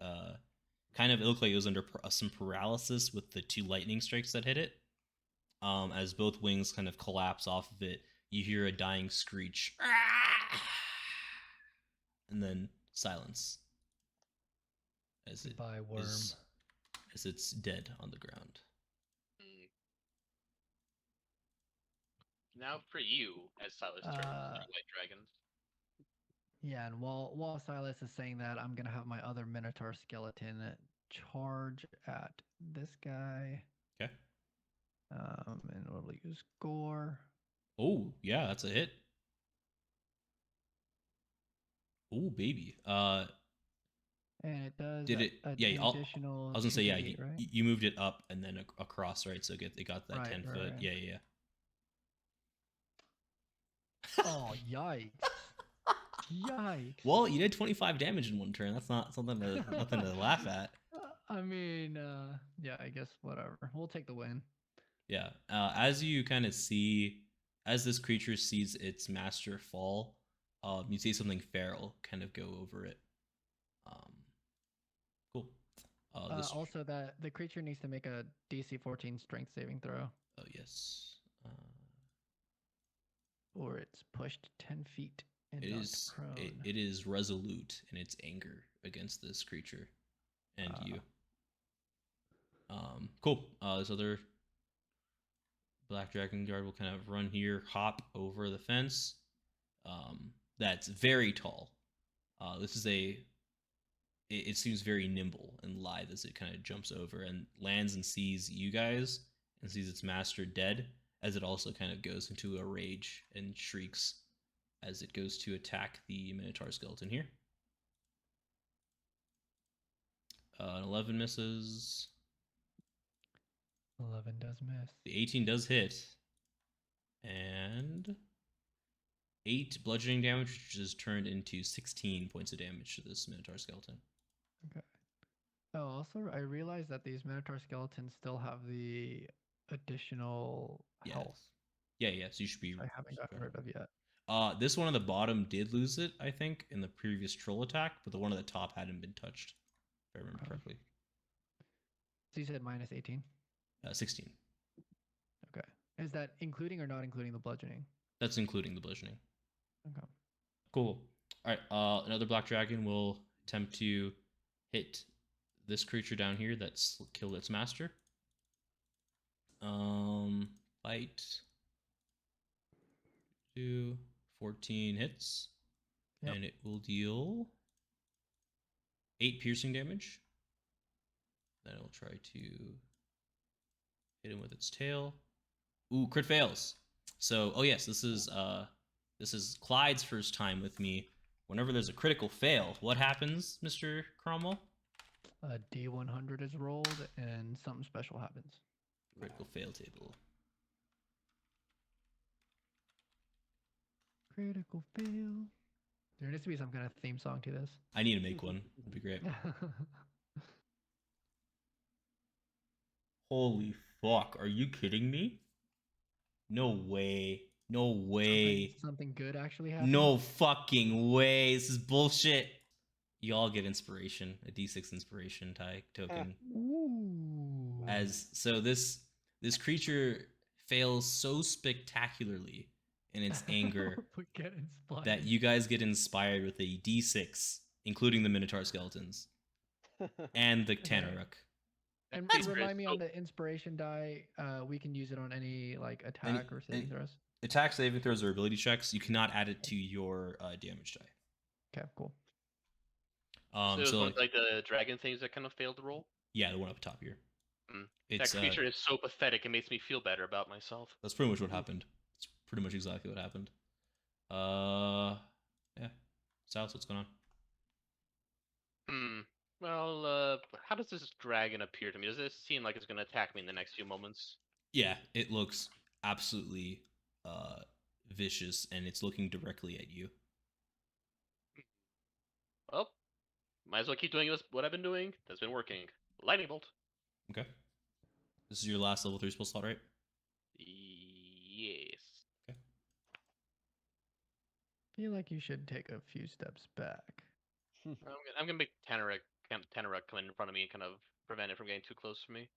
kind of, it looked like it was under some paralysis with the 2 lightning strikes that hit it. As both wings kind of collapse off of it, you hear a dying screech, and then silence as it Goodbye, worm. as it's dead on the ground. Now for you, as Sylas turns, White Dragon. Yeah, and while Silas is saying that, I'm gonna have my other Minotaur skeleton charge at this guy. Okay. And we'll use gore. Oh, yeah, that's a hit. Oh, baby. And it does Did it? an Yeah, additional. I was gonna say, yeah, 2d8, right? you moved it up and then across, right? So it got that Right, 10 right, foot. right. Yeah, yeah, yeah. Oh, yikes. Yikes. Well, you did 25 damage in one turn. That's not something nothing to laugh at. I mean, yeah, I guess whatever. We'll take the win. Yeah. As you kind of see, as this creature sees its master fall, you see something feral kind of go over it. Cool. Also, that the creature needs to make a DC 14 strength saving throw, Oh, yes. or it's pushed 10 feet and It knocked is prone. it is resolute in its anger against this creature and you. Cool. This other Black Dragon Guard will kind of run here, hop over the fence. That's very tall. This is it seems very nimble and lithe as it kind of jumps over and lands and sees you guys and sees its master dead, as it also kind of goes into a rage and shrieks as it goes to attack the Minotaur skeleton here. An 11 misses. 11 does miss. The 18 does hit. And 8 bludgeoning damage, which is turned into 16 points of damage to this Minotaur skeleton. Okay. Oh, also, I realized that these Minotaur skeletons still have the additional health. Yeah, so you should be. Which I haven't gotten rid of yet. This one on the bottom did lose it, I think, in the previous troll attack, but the one at the top hadn't been touched, if I remember correctly. So you said minus 18? 16. Okay. Is that including or not including the bludgeoning? That's including the bludgeoning. Okay. Cool. All right. Another Black Dragon will attempt to hit this creature down here that's killed its master. Fight. 14 hits. Yep. And it will deal 8 piercing damage. Then it'll try to hit him with its tail. Ooh, crit fails. So, oh yes, this is Clyde's first time with me. Whenever there's a critical fail, what happens, Mr. Cromwell? A D100 is rolled and something special happens. Critical fail table. Critical fail. There needs to be some kind of theme song to this. I need to make one. It'd be great. Holy fuck, are you kidding me? No way. No way. Something good actually happened. No fucking way. This is bullshit. You all get inspiration, a D6 inspiration token. Ooh. This creature fails so spectacularly in its anger We get inspired. that you guys get inspired with a D6, including the Minotaur skeletons and the Tanaruk. And That's remind me so- on the inspiration die, we can use it on any like attack or saving throws. Attack, saving throws, or ability checks. You cannot add it to your damage die. Okay, cool. So it was So one of like the dragon things that kind of failed the roll. yeah, the one up top here. Mm. It's That creature is so pathetic. It makes me feel better about myself. that's pretty much what happened. It's pretty much exactly what happened. Yeah. Sylas, what's going on? Well, how does this dragon appear to me? Does this seem like it's going to attack me in the next few moments? Yeah, it looks absolutely vicious, and it's looking directly at you. Well, might as well keep doing what I've been doing. That's been working. Lightning bolt. Okay. This is your last level 3 spell slot, right? Yes. Okay. Feel like you should take a few steps back. I'm gonna make Tanaruk come in front of me and kind of prevent it from getting too close for me.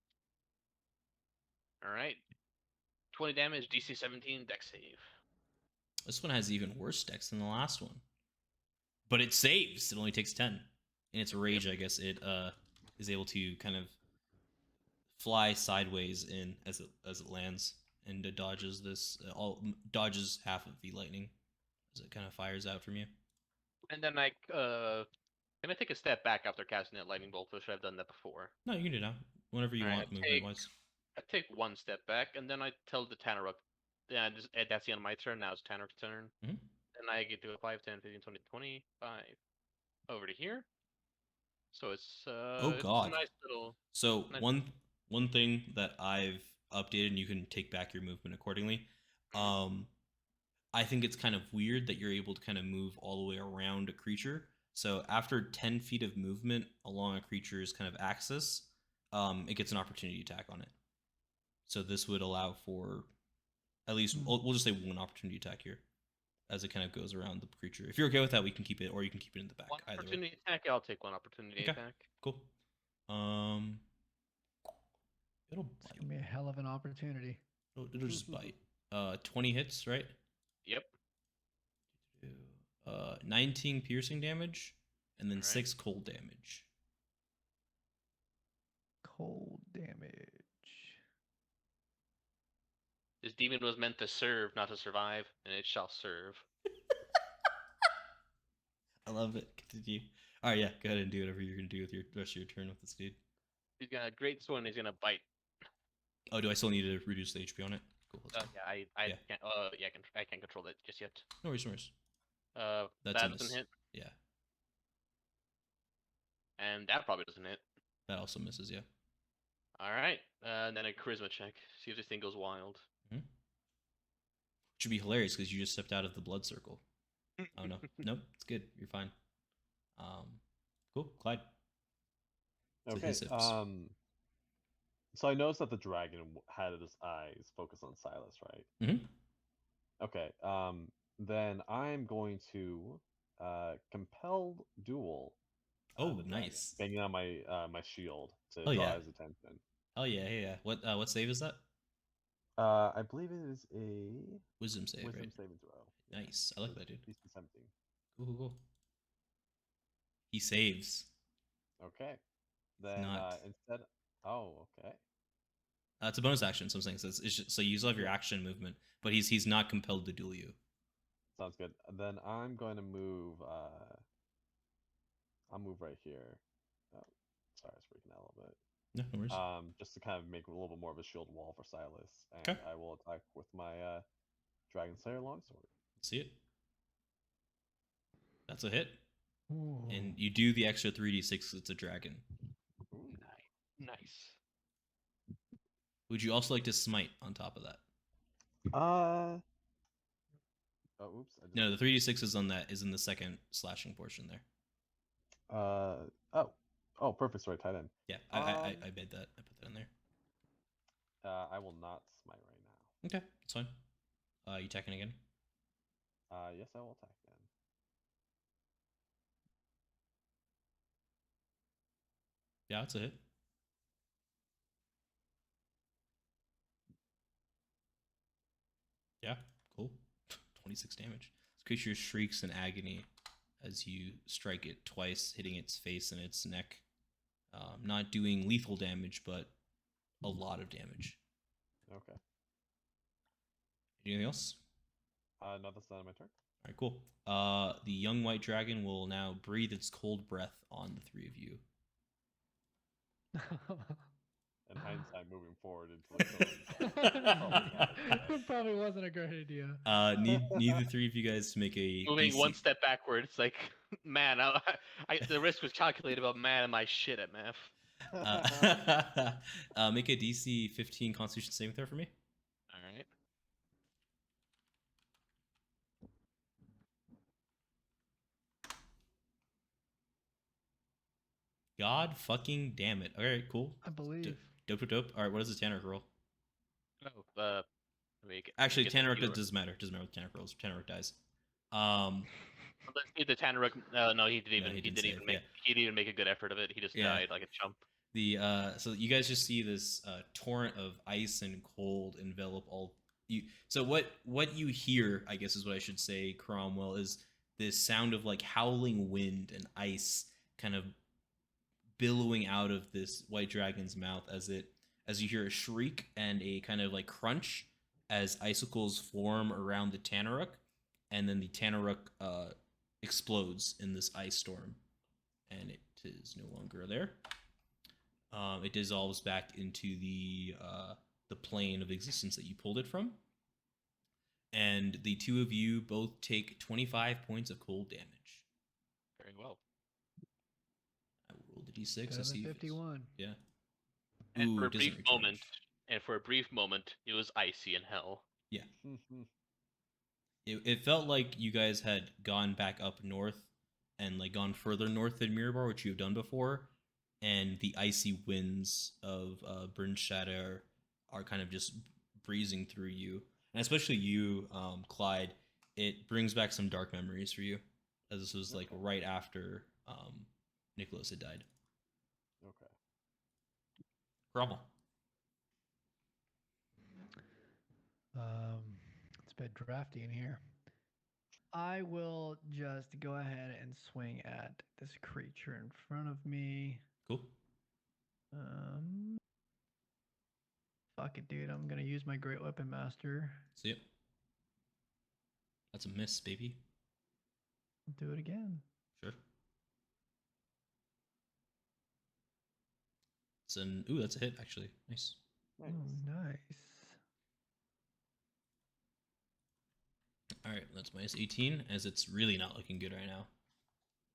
All right. 20 damage, DC 17, Dex save. This one has even worse dex than the last one. But it saves. It only takes 10. In its rage, I guess it is able to kind of fly sideways in as it lands, and it dodges dodges half of the lightning as it kind of fires out from you. And then can I take a step back after casting that lightning bolt, or should I have done that before? No, you can do that whenever you Alright, want, movement wise. I take one step back, and then I tell the Tanaruk. Yeah, that's the end of my turn. Now it's Tanaruk's turn. Mhm. And I get to go 5, 10, 15, 20, 25 over to here. So it's it's God. a nice little. So Nice. one thing that I've updated, and you can take back your movement accordingly. I think it's kind of weird that you're able to kind of move all the way around a creature. So after 10 feet of movement along a creature's kind of axis, it gets an opportunity attack on it. So this would allow for at least, we'll just say one opportunity attack here as it kind of goes around the creature. If you're okay with that, we can keep it, or you can keep it in the back. One Either way. opportunity attack. I'll take one opportunity Okay. attack. Cool. It'll It's bite. gonna be a hell of an opportunity. It'll just bite. 20 hits, right? Yep. 19 piercing damage, and then Alright. 6 cold damage. Cold damage. This demon was meant to serve, not to survive, and it shall serve. I love it. Continue. All right, yeah. Go ahead and do whatever you're gonna do with your rest of your turn with this dude. He's got a great sword, and he's gonna bite. Oh, do I still need to reduce the HP on it? Cool. Let's go. Yeah, I Yeah. can't. Yeah, I can't control that just yet. No worries, no worries. That That's a doesn't miss. hit, Yeah, and that probably doesn't hit. that also misses. Yeah. All right, and then a charisma check. See if this thing goes wild. Should be hilarious because you just stepped out of the blood circle. Oh no, nope, it's good. You're fine. Cool, Clyde. So Okay. his hips. So I noticed that the dragon had his eyes focused on Sylas, right? Mhm. Okay. Then I'm going to compelled duel. Oh, the dragon, nice. banging on my my shield to Oh, draw yeah. his attention. Oh yeah, yeah. What save is that? I believe it is a Wisdom save, wisdom right? saving throw. Nice. I like that, dude. DC 17. Cool. He saves. Okay. Then not. instead. Oh, okay. It's a bonus action. So I'm saying it's just, so you still have your action movement, but he's not compelled to duel you. Sounds good. Then I'm going to move. I'll move right here. Oh, sorry, I was freaking out a little bit. No, no worries. Just to kind of make a little bit more of a shield wall for Sylas, and Okay. I will attack with my Dragon Slayer longsword. See it. That's a hit, Ooh. and you do the extra 3d6. It's a dragon. Ooh. Nice. Would you also like to smite on top of that? Oh, oops. I just, No, the 3d6 is in the second slashing portion there. Oh, perfect. Sorry, tight end. Yeah, I made that. I put that in there. I will not smite right now. Okay, that's fine. You attacking again? Yes, I will attack then. Yeah, that's a hit. Yeah, cool. 26 damage. This creature shrieks in agony as you strike it twice, hitting its face and its neck. Not doing lethal damage, but a lot of damage. Okay. Anything else? No, that's not my turn. All right, cool. The young white dragon will now breathe its cold breath on the three of you. In hindsight, moving forward into the Probably wasn't a great idea. Need the three of you guys to make a Moving DC. one step backwards, like, man, the risk was calculated, but man, am I shit at math. Make a DC 15 Constitution saving throw for me. All right. God fucking damn it. All right, cool. I believe. Dope. All right, what does the Tanner roll? Oh, Actually, get Tanner the doesn't matter. Doesn't matter what Tanner rolls. Tanner dies. Let's see the Tanaruk. No, he didn't even. he he didn't didn't save, even make. He didn't even make a good effort of it. He just died like a chump. So you guys just see this torrent of ice and cold envelop all you. So what you hear, I guess is what I should say, Cromwell, is this sound of like howling wind and ice kind of billowing out of this white dragon's mouth as you hear a shriek and a kind of like crunch as icicles form around the Tanaruk, and then the Tanaruk explodes in this ice storm, and it is no longer there. It dissolves back into the plane of existence that you pulled it from, and the two of you both take 25 points of cold damage. Very well. I will roll the d6. I see 51. Yeah. And Ooh, for a it doesn't brief moment, it was icy in hell. Yeah. It felt like you guys had gone back up north and like gone further north than Mirabar, which you've done before, and the icy winds of Bernstadt are kind of just breezing through you, and especially you, Clyde. It brings back some dark memories for you, as this was like right after Nicholas had died. Okay. Cromwell. It's a bit drafty in here. I will just go ahead and swing at this creature in front of me. Cool. Fuck it, dude. I'm gonna use my Great Weapon Master. See it. That's a miss, baby. Do it again. Sure. Ooh, that's a hit, actually. Nice. Nice. Oh, nice. All right, that's minus 18, as it's really not looking good right now.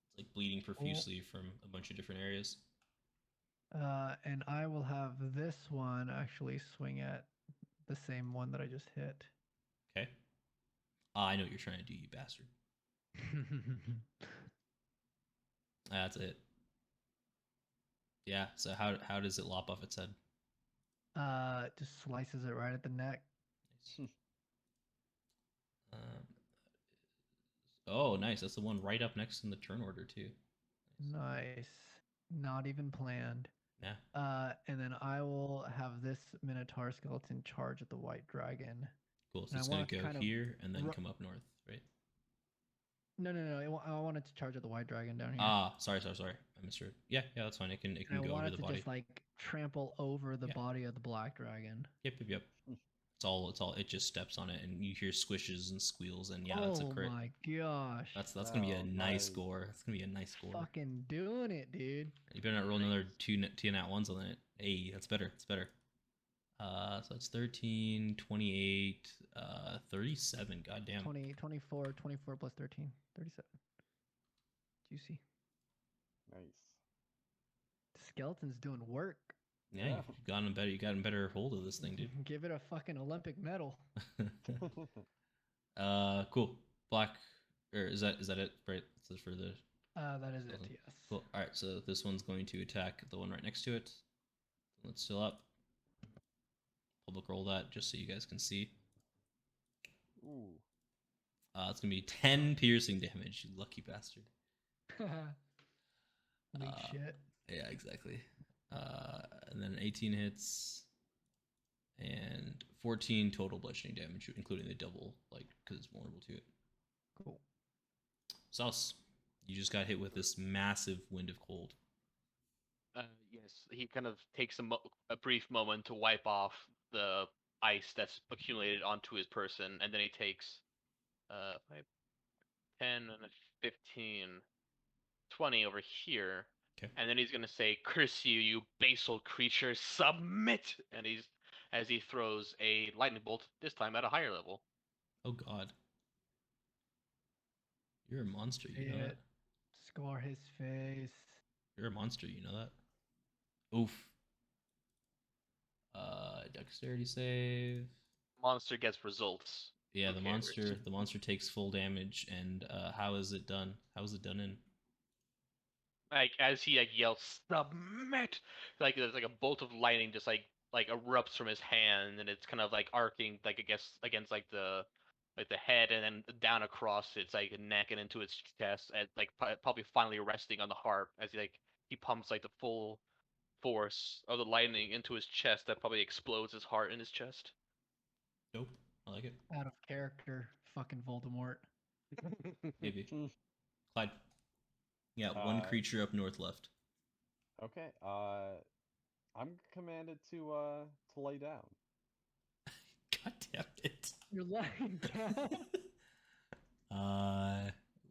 It's like bleeding profusely from a bunch of different areas. And I will have this one actually swing at the same one that I just hit. Okay. I know what you're trying to do, you bastard. That's a hit. Yeah, so how does it lop off its head? Just slices it right at the neck. Nice. Oh, nice. That's the one right up next in the turn order, too. Nice. Not even planned. Yeah. And then I will have this Minotaur skeleton charge at the white dragon. Cool. So And it's I going wanna to go kind of here and then come up north, right? No. I want it to charge at the white dragon down here. Sorry. I misread. Yeah, that's fine. It can And go I want over it the to body. just like trample over the Yeah. body of the black dragon. Yep. It's all. It just steps on it, and you hear squishes and squeals, and yeah, that's a crit. Oh my gosh. That's gonna be a nice nice. score. That's gonna be a nice score. Fucking doing it, dude. You better not roll another two nat ones on it. Hey, that's better. It's better. So that's 13, 28, 37. Goddamn. 24 plus 13. 37. Juicy. Nice. Skeleton's doing work. Yeah, Yeah. you've gotten better hold of this thing, dude. Give it a fucking Olympic medal. Cool. Black, or is that it? Right. So for the. That is it. Awesome. Yes. Cool. All right. So this one's going to attack the one right next to it. It's still up. Public roll that just so you guys can see. Ooh. It's gonna be 10 piercing damage. You lucky bastard. Weak shit. Yeah, exactly. And then 18 hits and 14 total bludgeoning damage, including the double, like, because it's vulnerable to it. Cool. Saus, you just got hit with this massive wind of cold. Yes, he kind of takes a brief moment to wipe off the ice that's accumulated onto his person, and then he takes 5, 10, and a 15, 20 over here. Okay. And then he's gonna say, "Curse you, you basal creature, submit!" And as he throws a lightning bolt, this time at a higher level. Oh god. You're a monster, you See know that? it. Scar his face. You're a monster, you know that? Oof. Dexterity save. Monster gets results. Yeah, Who the cares? monster takes full damage, and how is it done? How is it done in? Like as he like yells, "Submit!" Like there's like a bolt of lightning just like erupts from his hand, and it's kind of like arcing like I guess against like the head, and then down across its like neck and into its chest, and like probably finally resting on the heart as he pumps like the full force of the lightning into his chest that probably explodes his heart in his chest. Nope. I like it. Out of character. Fucking Voldemort. Maybe. Clyde. Yeah, one creature up north left. Okay. I'm commanded to lay down. God damn it. You're lying down.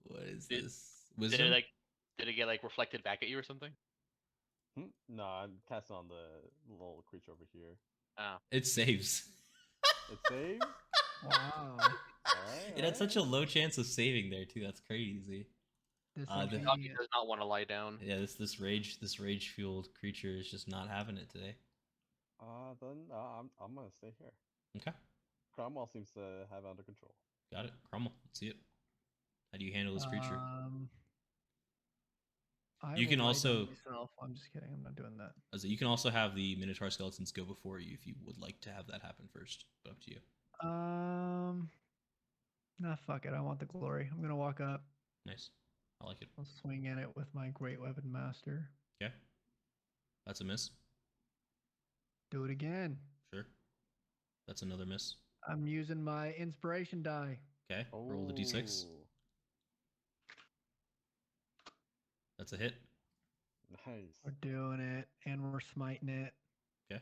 What is Did- this? Did Wisdom? it get like reflected back at you or something? No, I'm casting on the little creature over here. Oh. It saves. It saves. Wow. Alright. It had such a low chance of saving there too. That's crazy. Disobedient. He does not want to lie down. Yeah, this rage fueled creature is just not having it today. Then I'm gonna stay here. Okay, Cromwell seems to have it under control. got it. Cromwell, let's see it. How do you handle this creature? I You will can lie down also- myself. I'm just kidding. I'm not doing that. You can also have the Minotaur skeletons go before you if you would like to have that happen first. But up to you. Nah, fuck it. I want the glory. I'm gonna walk up. Nice. I like it. I'll swing at it with my great weapon master. Okay. That's a miss. Do it again. Sure. That's another miss. I'm using my inspiration die. Okay. Roll the d6. Ooh, That's a hit. Nice. We're doing it, and we're smiting it. Okay.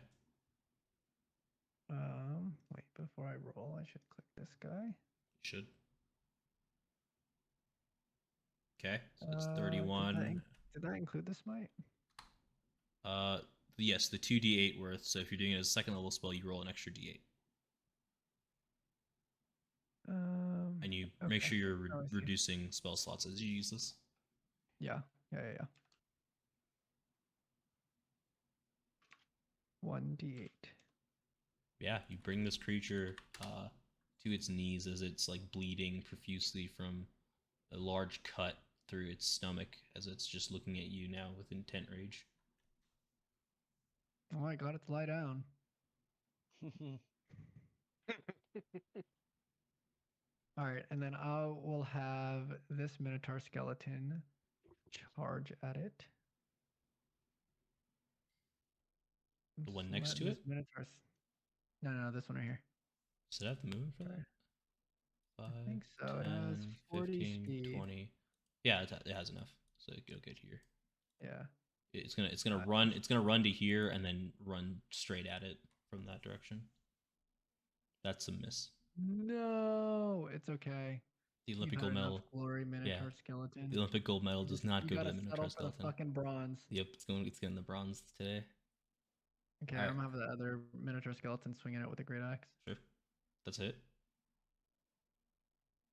Wait. Before I roll, I should click this guy. You should. Okay. So that's Did 31. Did that include the smite? Yes, the 2d8 worth. So if you're doing it as a second level spell, you roll an extra d8. And you make okay. sure you're Oh, I see. reducing spell slots as you use this. Yeah. 1d8. Yeah, you bring this creature to its knees as it's like bleeding profusely from a large cut through its stomach as it's just looking at you now with intent rage. Oh my god, it's lie down. All right, and then I will have this Minotaur skeleton charge at it. I'm The one just next to letting it? this Minotaur No, this one right here. Does it have the movement for that? 5, I think so. 10, It has 40 15, speed. 20. Yeah, it has enough. So it'll get here. Yeah. It's gonna run. It's gonna run to here and then run straight at it from that direction. That's a miss. No, it's okay. The You've Olympic had gold enough medal. glory, Minotaur Yeah. skeleton. The Olympic gold medal does not You go to gotta the settle Minotaur for the skeleton. fucking bronze. Yep, it's getting the bronze today. Okay, Alright. I'm gonna have the other Minotaur skeleton swinging it with a great axe. Sure, that's it.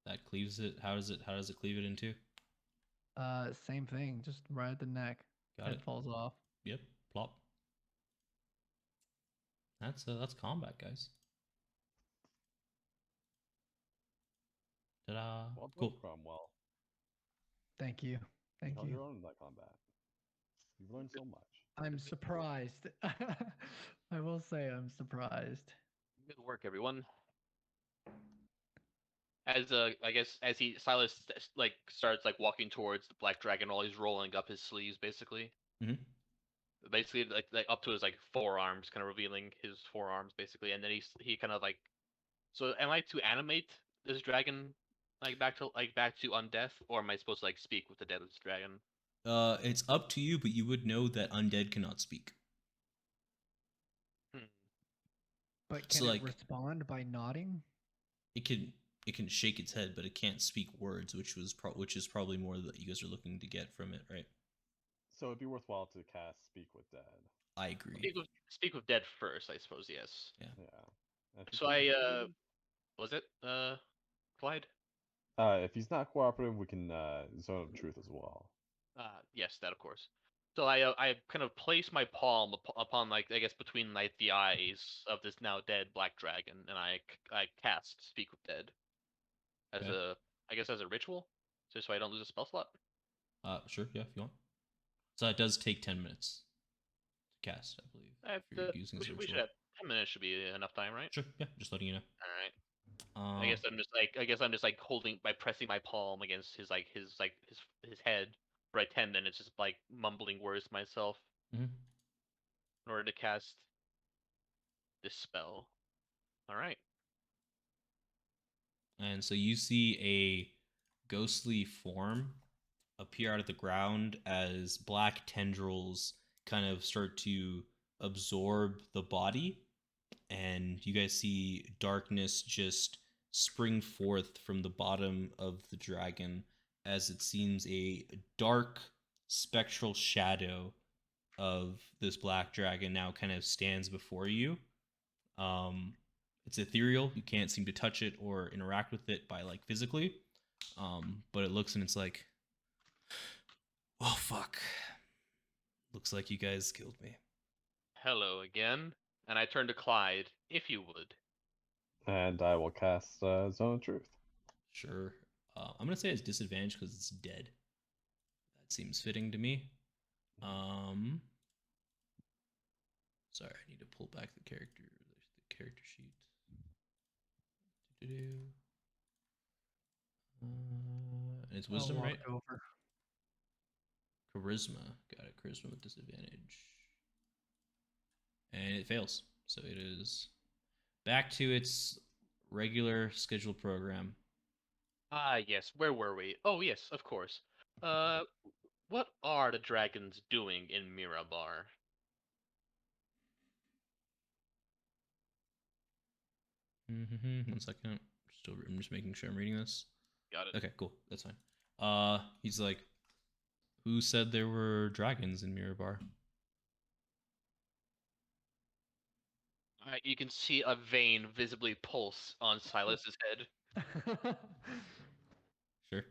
That cleaves it. How does it cleave it into? Same thing. Just right at the neck. Got Head it. falls off. Yep, plop. That's combat, guys. Ta-da! Well done, Cool. Cromwell. Thank you. Thank You held you. your own in that combat. You've learned so much. I'm surprised. I will say I'm surprised. Good work, everyone. As I guess as Sylas like starts like walking towards the black dragon while he's rolling up his sleeves, basically. Mhm. basically like up to his like forearms, kind of revealing his forearms basically, and then he kind of like. So am I to animate this dragon like back to undeath, or am I supposed to like speak with the deadless dragon? It's up to you, but you would know that undead cannot speak. Hmm. But So can it like respond by nodding? it can shake its head, but it can't speak words, which is probably more that you guys are looking to get from it, right? So it'd be worthwhile to cast Speak with Dead. I agree. Speak with dead first, I suppose. Yes. Yeah. Yeah. If he So can't was it Clyde? if he's not cooperative, we can Zone of Truth as well. Yes, that of course. So I kind of place my palm upon like I guess between like the eyes of this now dead black dragon, and I cast Speak with Dead as Okay. a I guess as a ritual, just so I don't lose a spell slot. Sure, yeah, if you want. So it does take 10 minutes to cast, I believe, if you're using as a We should ritual. have 10 minutes should be enough time, right? Sure, yeah, just letting you know. All right. Uh, I guess I'm just like holding by pressing my palm against his head for like 10 minutes, just like mumbling words to myself mhm. in order to cast this spell. All right. And so you see a ghostly form appear out of the ground as black tendrils kind of start to absorb the body, and you guys see darkness just spring forth from the bottom of the dragon as it seems a dark spectral shadow of this black dragon now kind of stands before you. um it's ethereal, you can't seem to touch it or interact with it by like physically, but it looks and it's like, oh fuck, looks like you guys killed me. Hello again. And I turn to Clyde, if you would. And I will cast Zone of Truth. Sure. I'm gonna say it's disadvantage because it's dead. That seems fitting to me. Sorry, I need to pull back the character sheet. And it's wisdom, right? Over. Charisma. Got it. Charisma with disadvantage. And it fails. So it is back to its regular scheduled program. Ah, yes. Where were we? Oh, yes, of course. Uh, what are the dragons doing in Mirabar? One second. I'm just making sure I'm reading this. Got it. Okay, cool. That's fine. He's like, who said there were dragons in Mirabar? You can see a vein visibly pulse on Silas's head. Sure.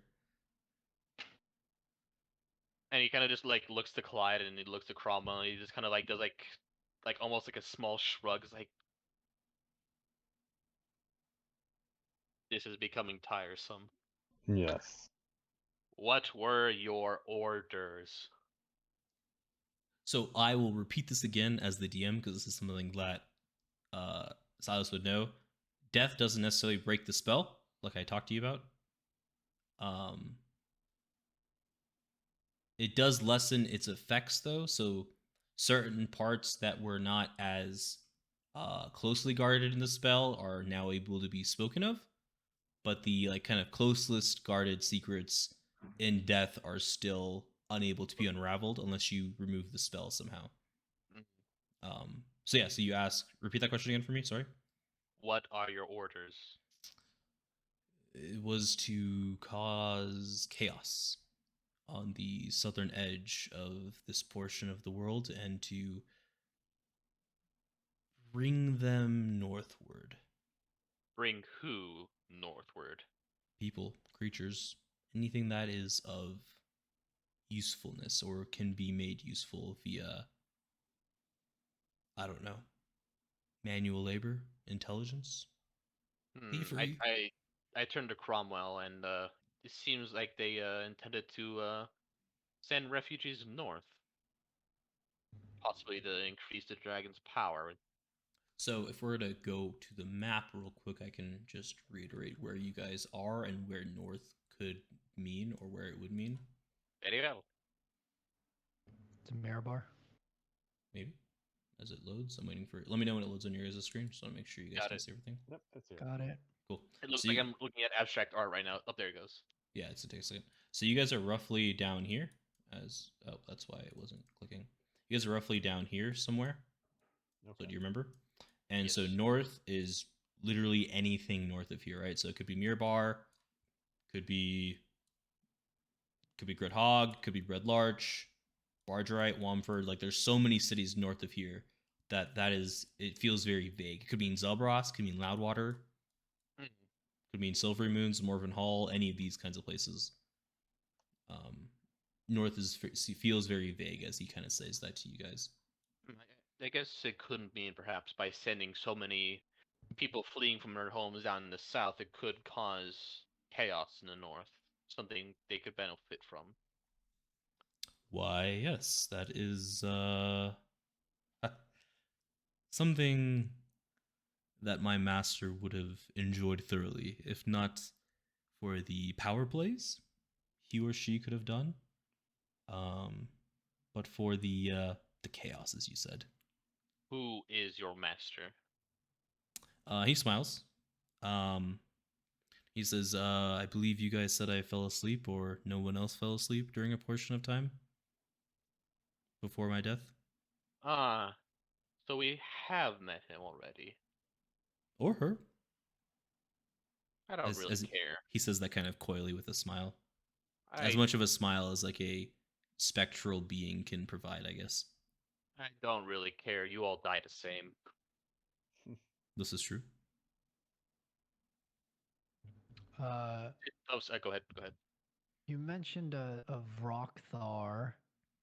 And he kind of just like looks to Clyde and he looks to Cromwell and he just kind of like does like almost like a small shrug. It's like, this is becoming tiresome. Yes. What were your orders? So I will repeat this again as the DM because this is something that Silas would know. Death doesn't necessarily break the spell, like I talked to you about. It does lessen its effects, though. So certain parts that were not as closely guarded in the spell are now able to be spoken of, but the like kind of closest guarded secrets in death are still unable to be unraveled unless you remove the spell somehow. So yeah, so you ask, repeat that question again for me. Sorry. What are your orders? It was to cause chaos on the southern edge of this portion of the world and to bring them northward. Bring who northward? People, creatures, anything that is of usefulness or can be made useful via, I don't know, manual labor, intelligence. I turned to Cromwell and it seems like they intended to send refugees north, possibly to increase the dragon's power. So if we're to go to the map real quick, I can just reiterate where you guys are and where north could mean or where it would mean. Very well. It's a Mirabar. maybe as it loads. I'm waiting for it. Let me know when it loads on your guys' screen, just want to make sure you guys Got can it. see everything. Yep, it's here. Got it. Cool. It looks So like you- I'm looking at abstract art right now. Oh, there it goes. Yeah, it's a take a second. So you guys are roughly down here. As oh, that's why it wasn't clicking. You guys are roughly down here somewhere. So Okay. do you remember? And so Yes. north is literally anything north of here, right? So it could be Mirbar, could be Grit Hog, could be Red Larch, Bargerite, Wamford. Like there's so many cities north of here that is it feels very vague. It could mean Zelbros, could mean Loudwater, Mm. could mean Silvery Moons, Morven Hall, any of these kinds of places. North feels very vague as he kind of says that to you guys. I guess it couldn't mean perhaps by sending so many people fleeing from their homes down in the south, it could cause chaos in the north. Something they could benefit from. Why, yes, that is something that my master would have enjoyed thoroughly, if not for the power plays he or she could have done, but for the chaos, as you said. Who is your master? He smiles. He says, "I believe you guys said I fell asleep, or no one else fell asleep during a portion of time before my death, Ah, so we have met him already. or her." I don't As, really as care. he says that kind of coyly with a smile. I, As much of a smile as like a spectral being can provide, I guess. I don't really care. You all die the same. This is true. Oh, sorry, go ahead. Go ahead. You mentioned a Vrockthar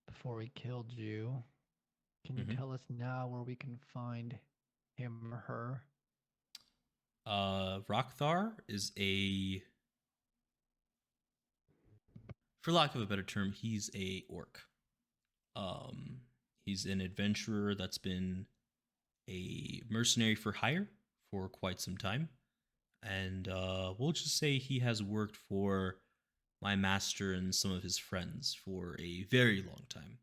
before we killed you. Can you Mhm. tell us now where we can find him or her? Rockthar is for lack of a better term, he's a orc. He's an adventurer that's been a mercenary for hire for quite some time. And we'll just say he has worked for my master and some of his friends for a very long time.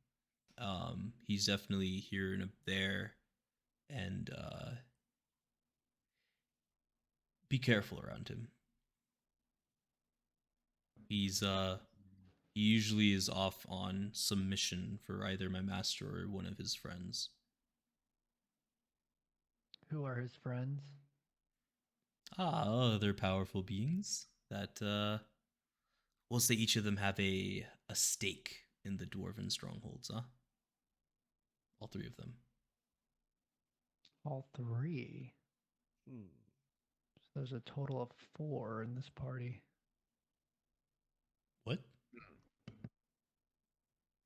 He's definitely here and there, and be careful around him. He usually is off on some mission for either my master or one of his friends. Who are his friends? Other powerful beings that we'll say each of them have a stake in the dwarven strongholds, huh? All three of them. All three. Hmm. So there's a total of 4 in this party. What?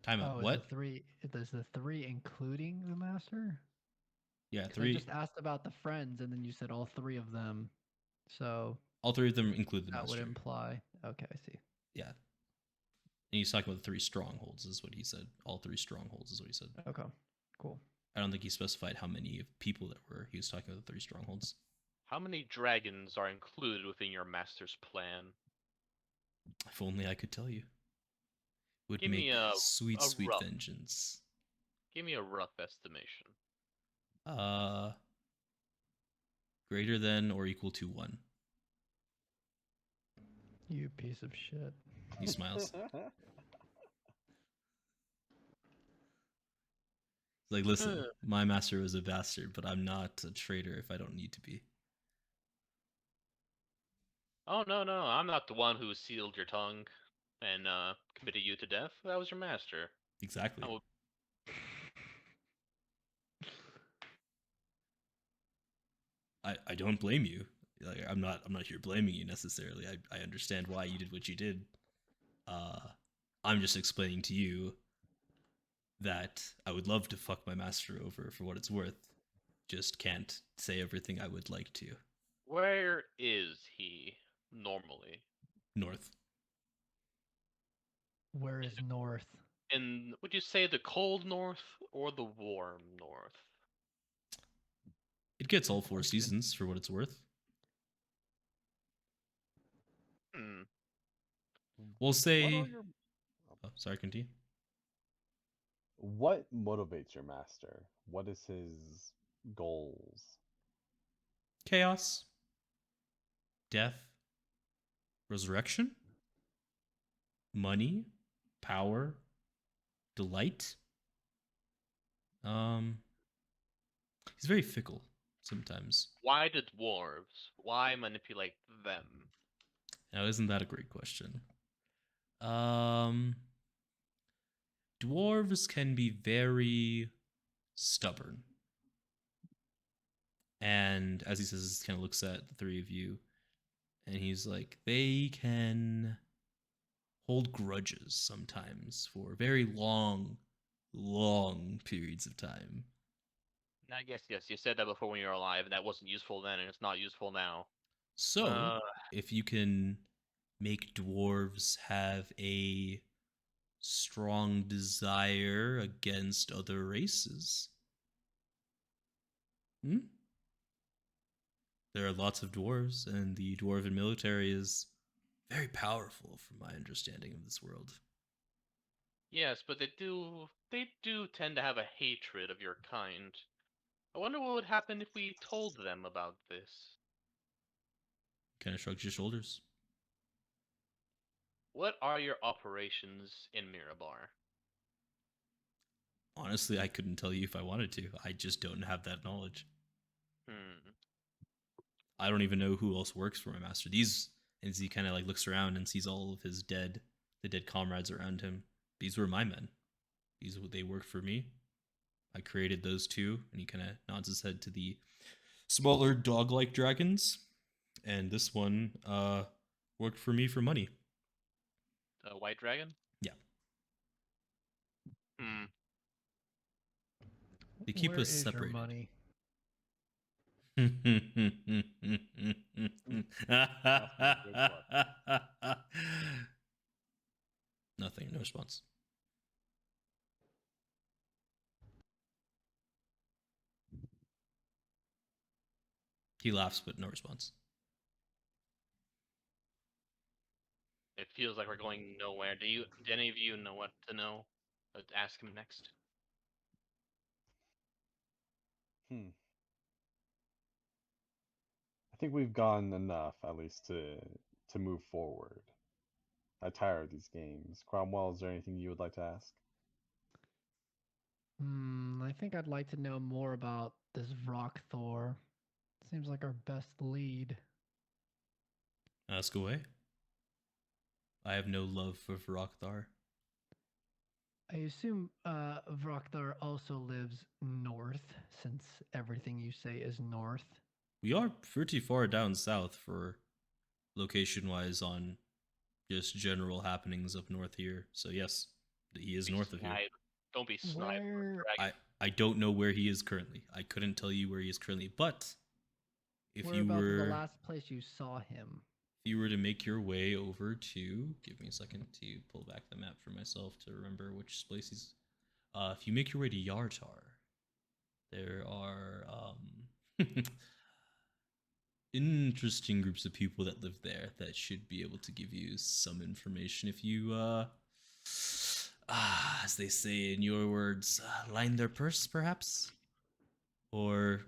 Time out. Oh, What? Is the 3 including the master? Yeah, 'Cause I three. just asked about the friends, and then you said all 3 of them. So All three of them include the that would master. imply. Okay, I see. Yeah. And he's talking about the 3 strongholds, is what he said. All 3 strongholds is what he said. Okay, cool. I don't think he specified how many people that were. He was talking about the 3 strongholds. How many dragons are included within your master's plan? If only I could tell you. Would Give me make a sweet, sweet rough. vengeance. Give me a rough estimation. Greater than or equal to 1. You piece of shit. He smiles. Like, listen, my master was a bastard, but I'm not a traitor if I don't need to be. Oh, no, I'm not the one who sealed your tongue and committed you to death. That was your master. Exactly. I will- I don't blame you. Like, I'm not here blaming you necessarily. I understand why you did what you did. I'm just explaining to you that I would love to fuck my master over for what it's worth. Just can't say everything I would like to. Where is he normally? North. Where is north? In, would you say the cold north or the warm north? It gets all 4 Question. seasons for what it's worth. Hmm. We'll say. What are your... Oh, sorry, continue. What motivates your master? What is his goals? Chaos, death, resurrection, money, power, delight. He's very fickle sometimes. Why the dwarves? Why manipulate them? Now, isn't that a great question? Dwarves can be very stubborn. And as he says, he kind of looks at the three of you, and he's like, they can hold grudges sometimes for very long, long periods of time. Now, yes, you said that before when you were alive, and that wasn't useful then, and it's not useful now. So, if you can make dwarves have a strong desire against other races, there are lots of dwarves, and the dwarven military is very powerful, from my understanding of this world. Yes, but they do tend to have a hatred of your kind. I wonder what would happen if we told them about this. Kind of shrugs your shoulders. What are your operations in Mirabar? Honestly, I couldn't tell you if I wanted to. I just don't have that knowledge. I don't even know who else works for my master. These, as he kind of like looks around and sees all of his dead comrades around him. These were my men. They worked for me. I created those two, and he kind of nods his head to the smaller dog-like dragons, and this one worked for me for money. A white dragon? Yeah. They keep Where us is separated. your money? Nothing. No response. He laughs, but no response. It feels like we're going nowhere. Do any of you know what to know? Let's ask him next. I think we've gone enough, at least to move forward. I tire of these games. Cromwell, is there anything you would like to ask? I think I'd like to know more about this Rock Thor. Seems like our best lead. Ask away. I have no love for Vrokthar. I assume Vrokthar also lives north, since everything you say is north. We are pretty far down south for location-wise on just general happenings up north here. So yes, he is north of here. Don't be snide. I don't know where he is currently. I couldn't tell you where he is currently, but if you Whereabouts is were the last place you saw him? if you were to make your way over to, give me a second to pull back the map for myself to remember which place he's. If you make your way to Yartar, there are interesting groups of people that live there that should be able to give you some information if you, as they say in your words, line their purse, perhaps? Or,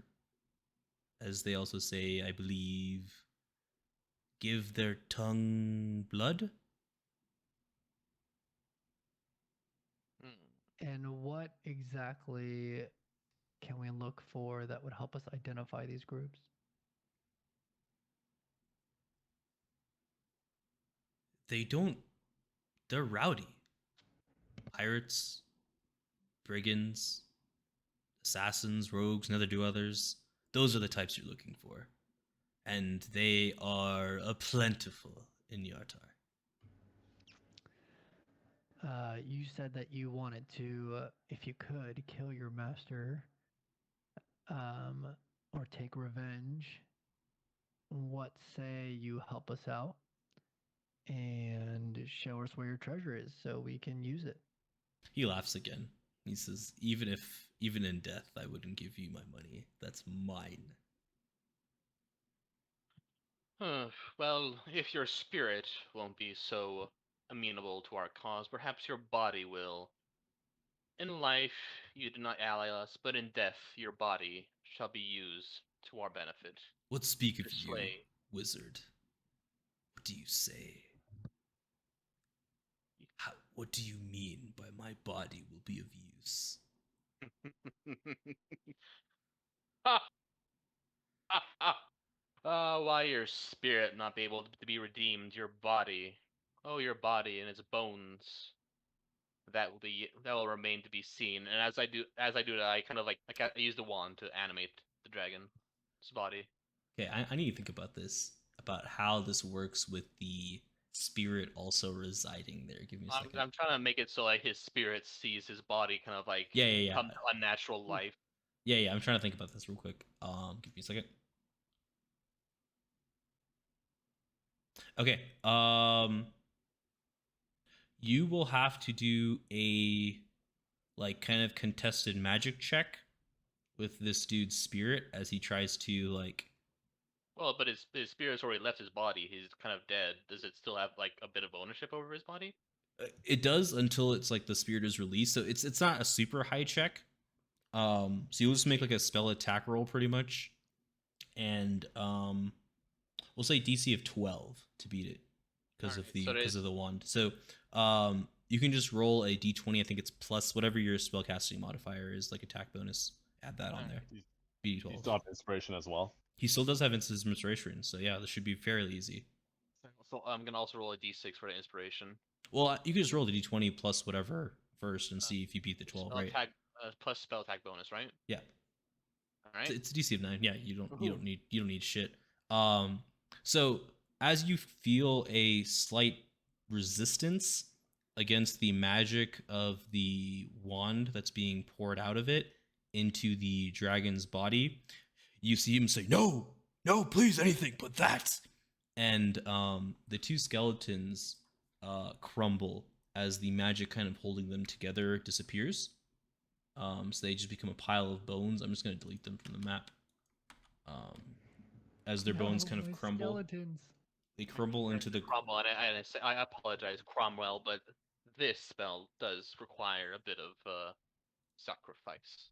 as they also say, I believe, give their tongue blood? And what exactly can we look for that would help us identify these groups? They're rowdy. Pirates, brigands, assassins, rogues, neither do others. Those are the types you're looking for. And they are plentiful in Yartar. You said that you wanted to, if you could, kill your master, or take revenge. What say you help us out and show us where your treasure is so we can use it? He laughs again. He says, even in death, I wouldn't give you my money. That's mine. Well, if your spirit won't be so amenable to our cause, perhaps your body will. In life, you do not ally us, but in death, your body shall be used to our benefit. What speak of To you, slay. wizard? What do you say? What do you mean by my body will be of use? Why your spirit not be able to be redeemed? Your body, oh, your body and its bones. That will remain to be seen. And as I do that, I kind of like I use the wand to animate the dragon's body. Okay, I need to think about this, about how this works with the spirit also residing there. Give me a second. I'm trying to make it so like his spirit sees his body kind of like Yeah. come to unnatural life. Yeah. I'm trying to think about this real quick. Give me a second. Okay. You will have to do a like kind of contested magic check with this dude's spirit as he tries to like. Well, but his spirit's already left his body. He's kind of dead. Does it still have like a bit of ownership over his body? It does until it's like the spirit is released, so it's not a super high check. So you'll just make like a spell attack roll pretty much, and we'll say DC of 12 to beat it because of the wand. So you can just roll a D20. I think it's plus whatever your spellcasting modifier is, like attack bonus. Add that on there. You still have inspiration as well. He still does have inspiration, so yeah, this should be fairly easy. So I'm gonna also roll a D6 for the inspiration. Well, you can just roll the D20 plus whatever first and see if you beat the 12, right? Attack, plus spell attack bonus, right? Yeah. All right. It's a DC of 9. Yeah, you don't need shit. So as you feel a slight resistance against the magic of the wand that's being poured out of it into the dragon's body, you see him say, "No, please, anything but that." And the two skeletons crumble as the magic kind of holding them together disappears. So they just become a pile of bones. I'm just going to delete them from the map. As their bones kind of crumble. Skeletons. They crumble into the... Cromwell, and I apologize, Cromwell, but this spell does require a bit of sacrifice.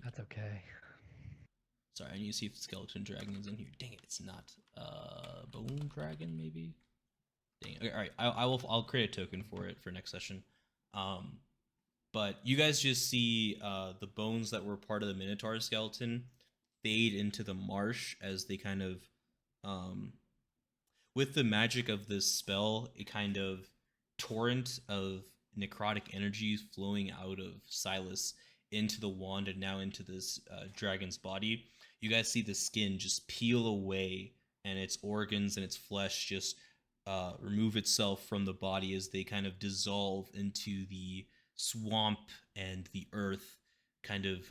That's okay. Sorry, I need to see if the skeleton dragon is in here. Dang it, it's not. Bone dragon, maybe? Dang it. Okay, all right, I'll create a token for it for next session. But you guys just see the bones that were part of the Minotaur skeleton fade into the marsh as they kind of, with the magic of this spell, a kind of torrent of necrotic energy flowing out of Sylas into the wand and now into this dragon's body. You guys see the skin just peel away and its organs and its flesh just remove itself from the body as they kind of dissolve into the swamp and the earth, kind of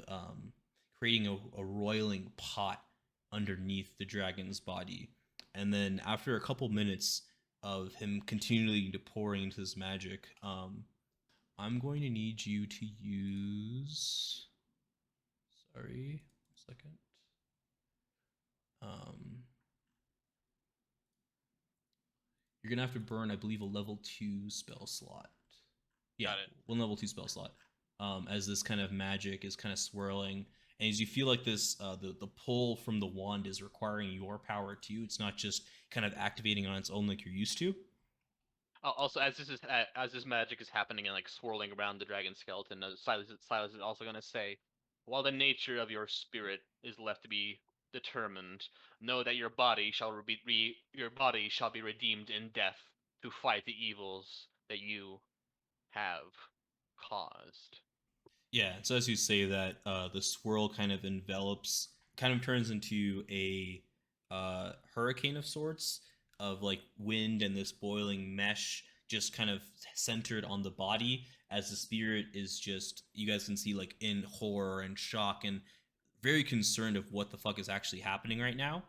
creating a roiling pot underneath the dragon's body. And then after a couple minutes of him continuing to pouring into this magic, I'm going to need you to use... Sorry, 1 second. You're going to have to burn, I believe, a level 2 spell slot. Yeah, Got it. One level 2 spell slot. As this kind of magic is kind of swirling, and as you feel like this, the pull from the wand is requiring your power too. It's not just kind of activating on its own like you're used to. Also, as this magic is happening and like swirling around the dragon skeleton, Sylas is also going to say, while the nature of your spirit is left to be determined, know that your body shall be redeemed in death to fight the evils that you have caused. Yeah, so as you say that, the swirl kind of turns into a hurricane of sorts, of like wind and this boiling mesh just kind of centered on the body, as the spirit is just, you guys can see, like in horror and shock and very concerned of what the fuck is actually happening right now.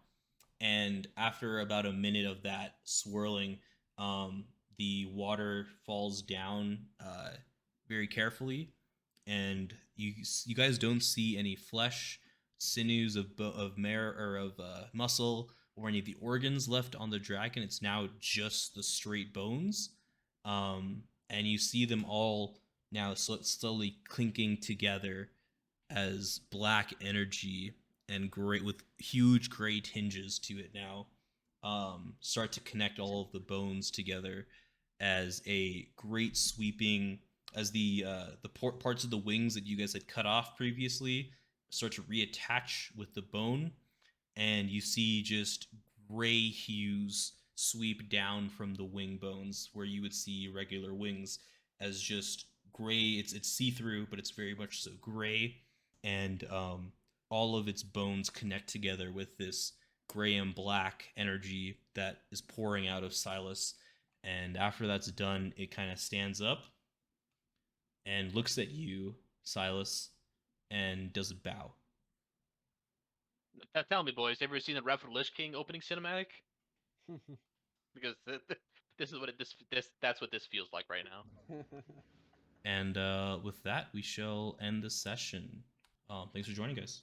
And after about a minute of that swirling, the water falls down very carefully, and you guys don't see any flesh, sinews of muscle, or any of the organs left on the dragon. It's now just the straight bones, and you see them all now slowly clinking together as black energy and gray with huge gray tinges to it now start to connect all of the bones together as a great sweeping as the parts of the wings that you guys had cut off previously start to reattach with the bone, and you see just gray hues sweep down from the wing bones where you would see regular wings as just gray. It's see-through, but it's very much so gray, and all of its bones connect together with this gray and black energy that is pouring out of Sylas. And after that's done, it kind of stands up and looks at you, Sylas, and does a bow. Tell me, boys, ever seen the Wrath of the Lich King opening cinematic? Because this is what that's what this feels like right now. And with that, we shall end the session. Thanks for joining, guys.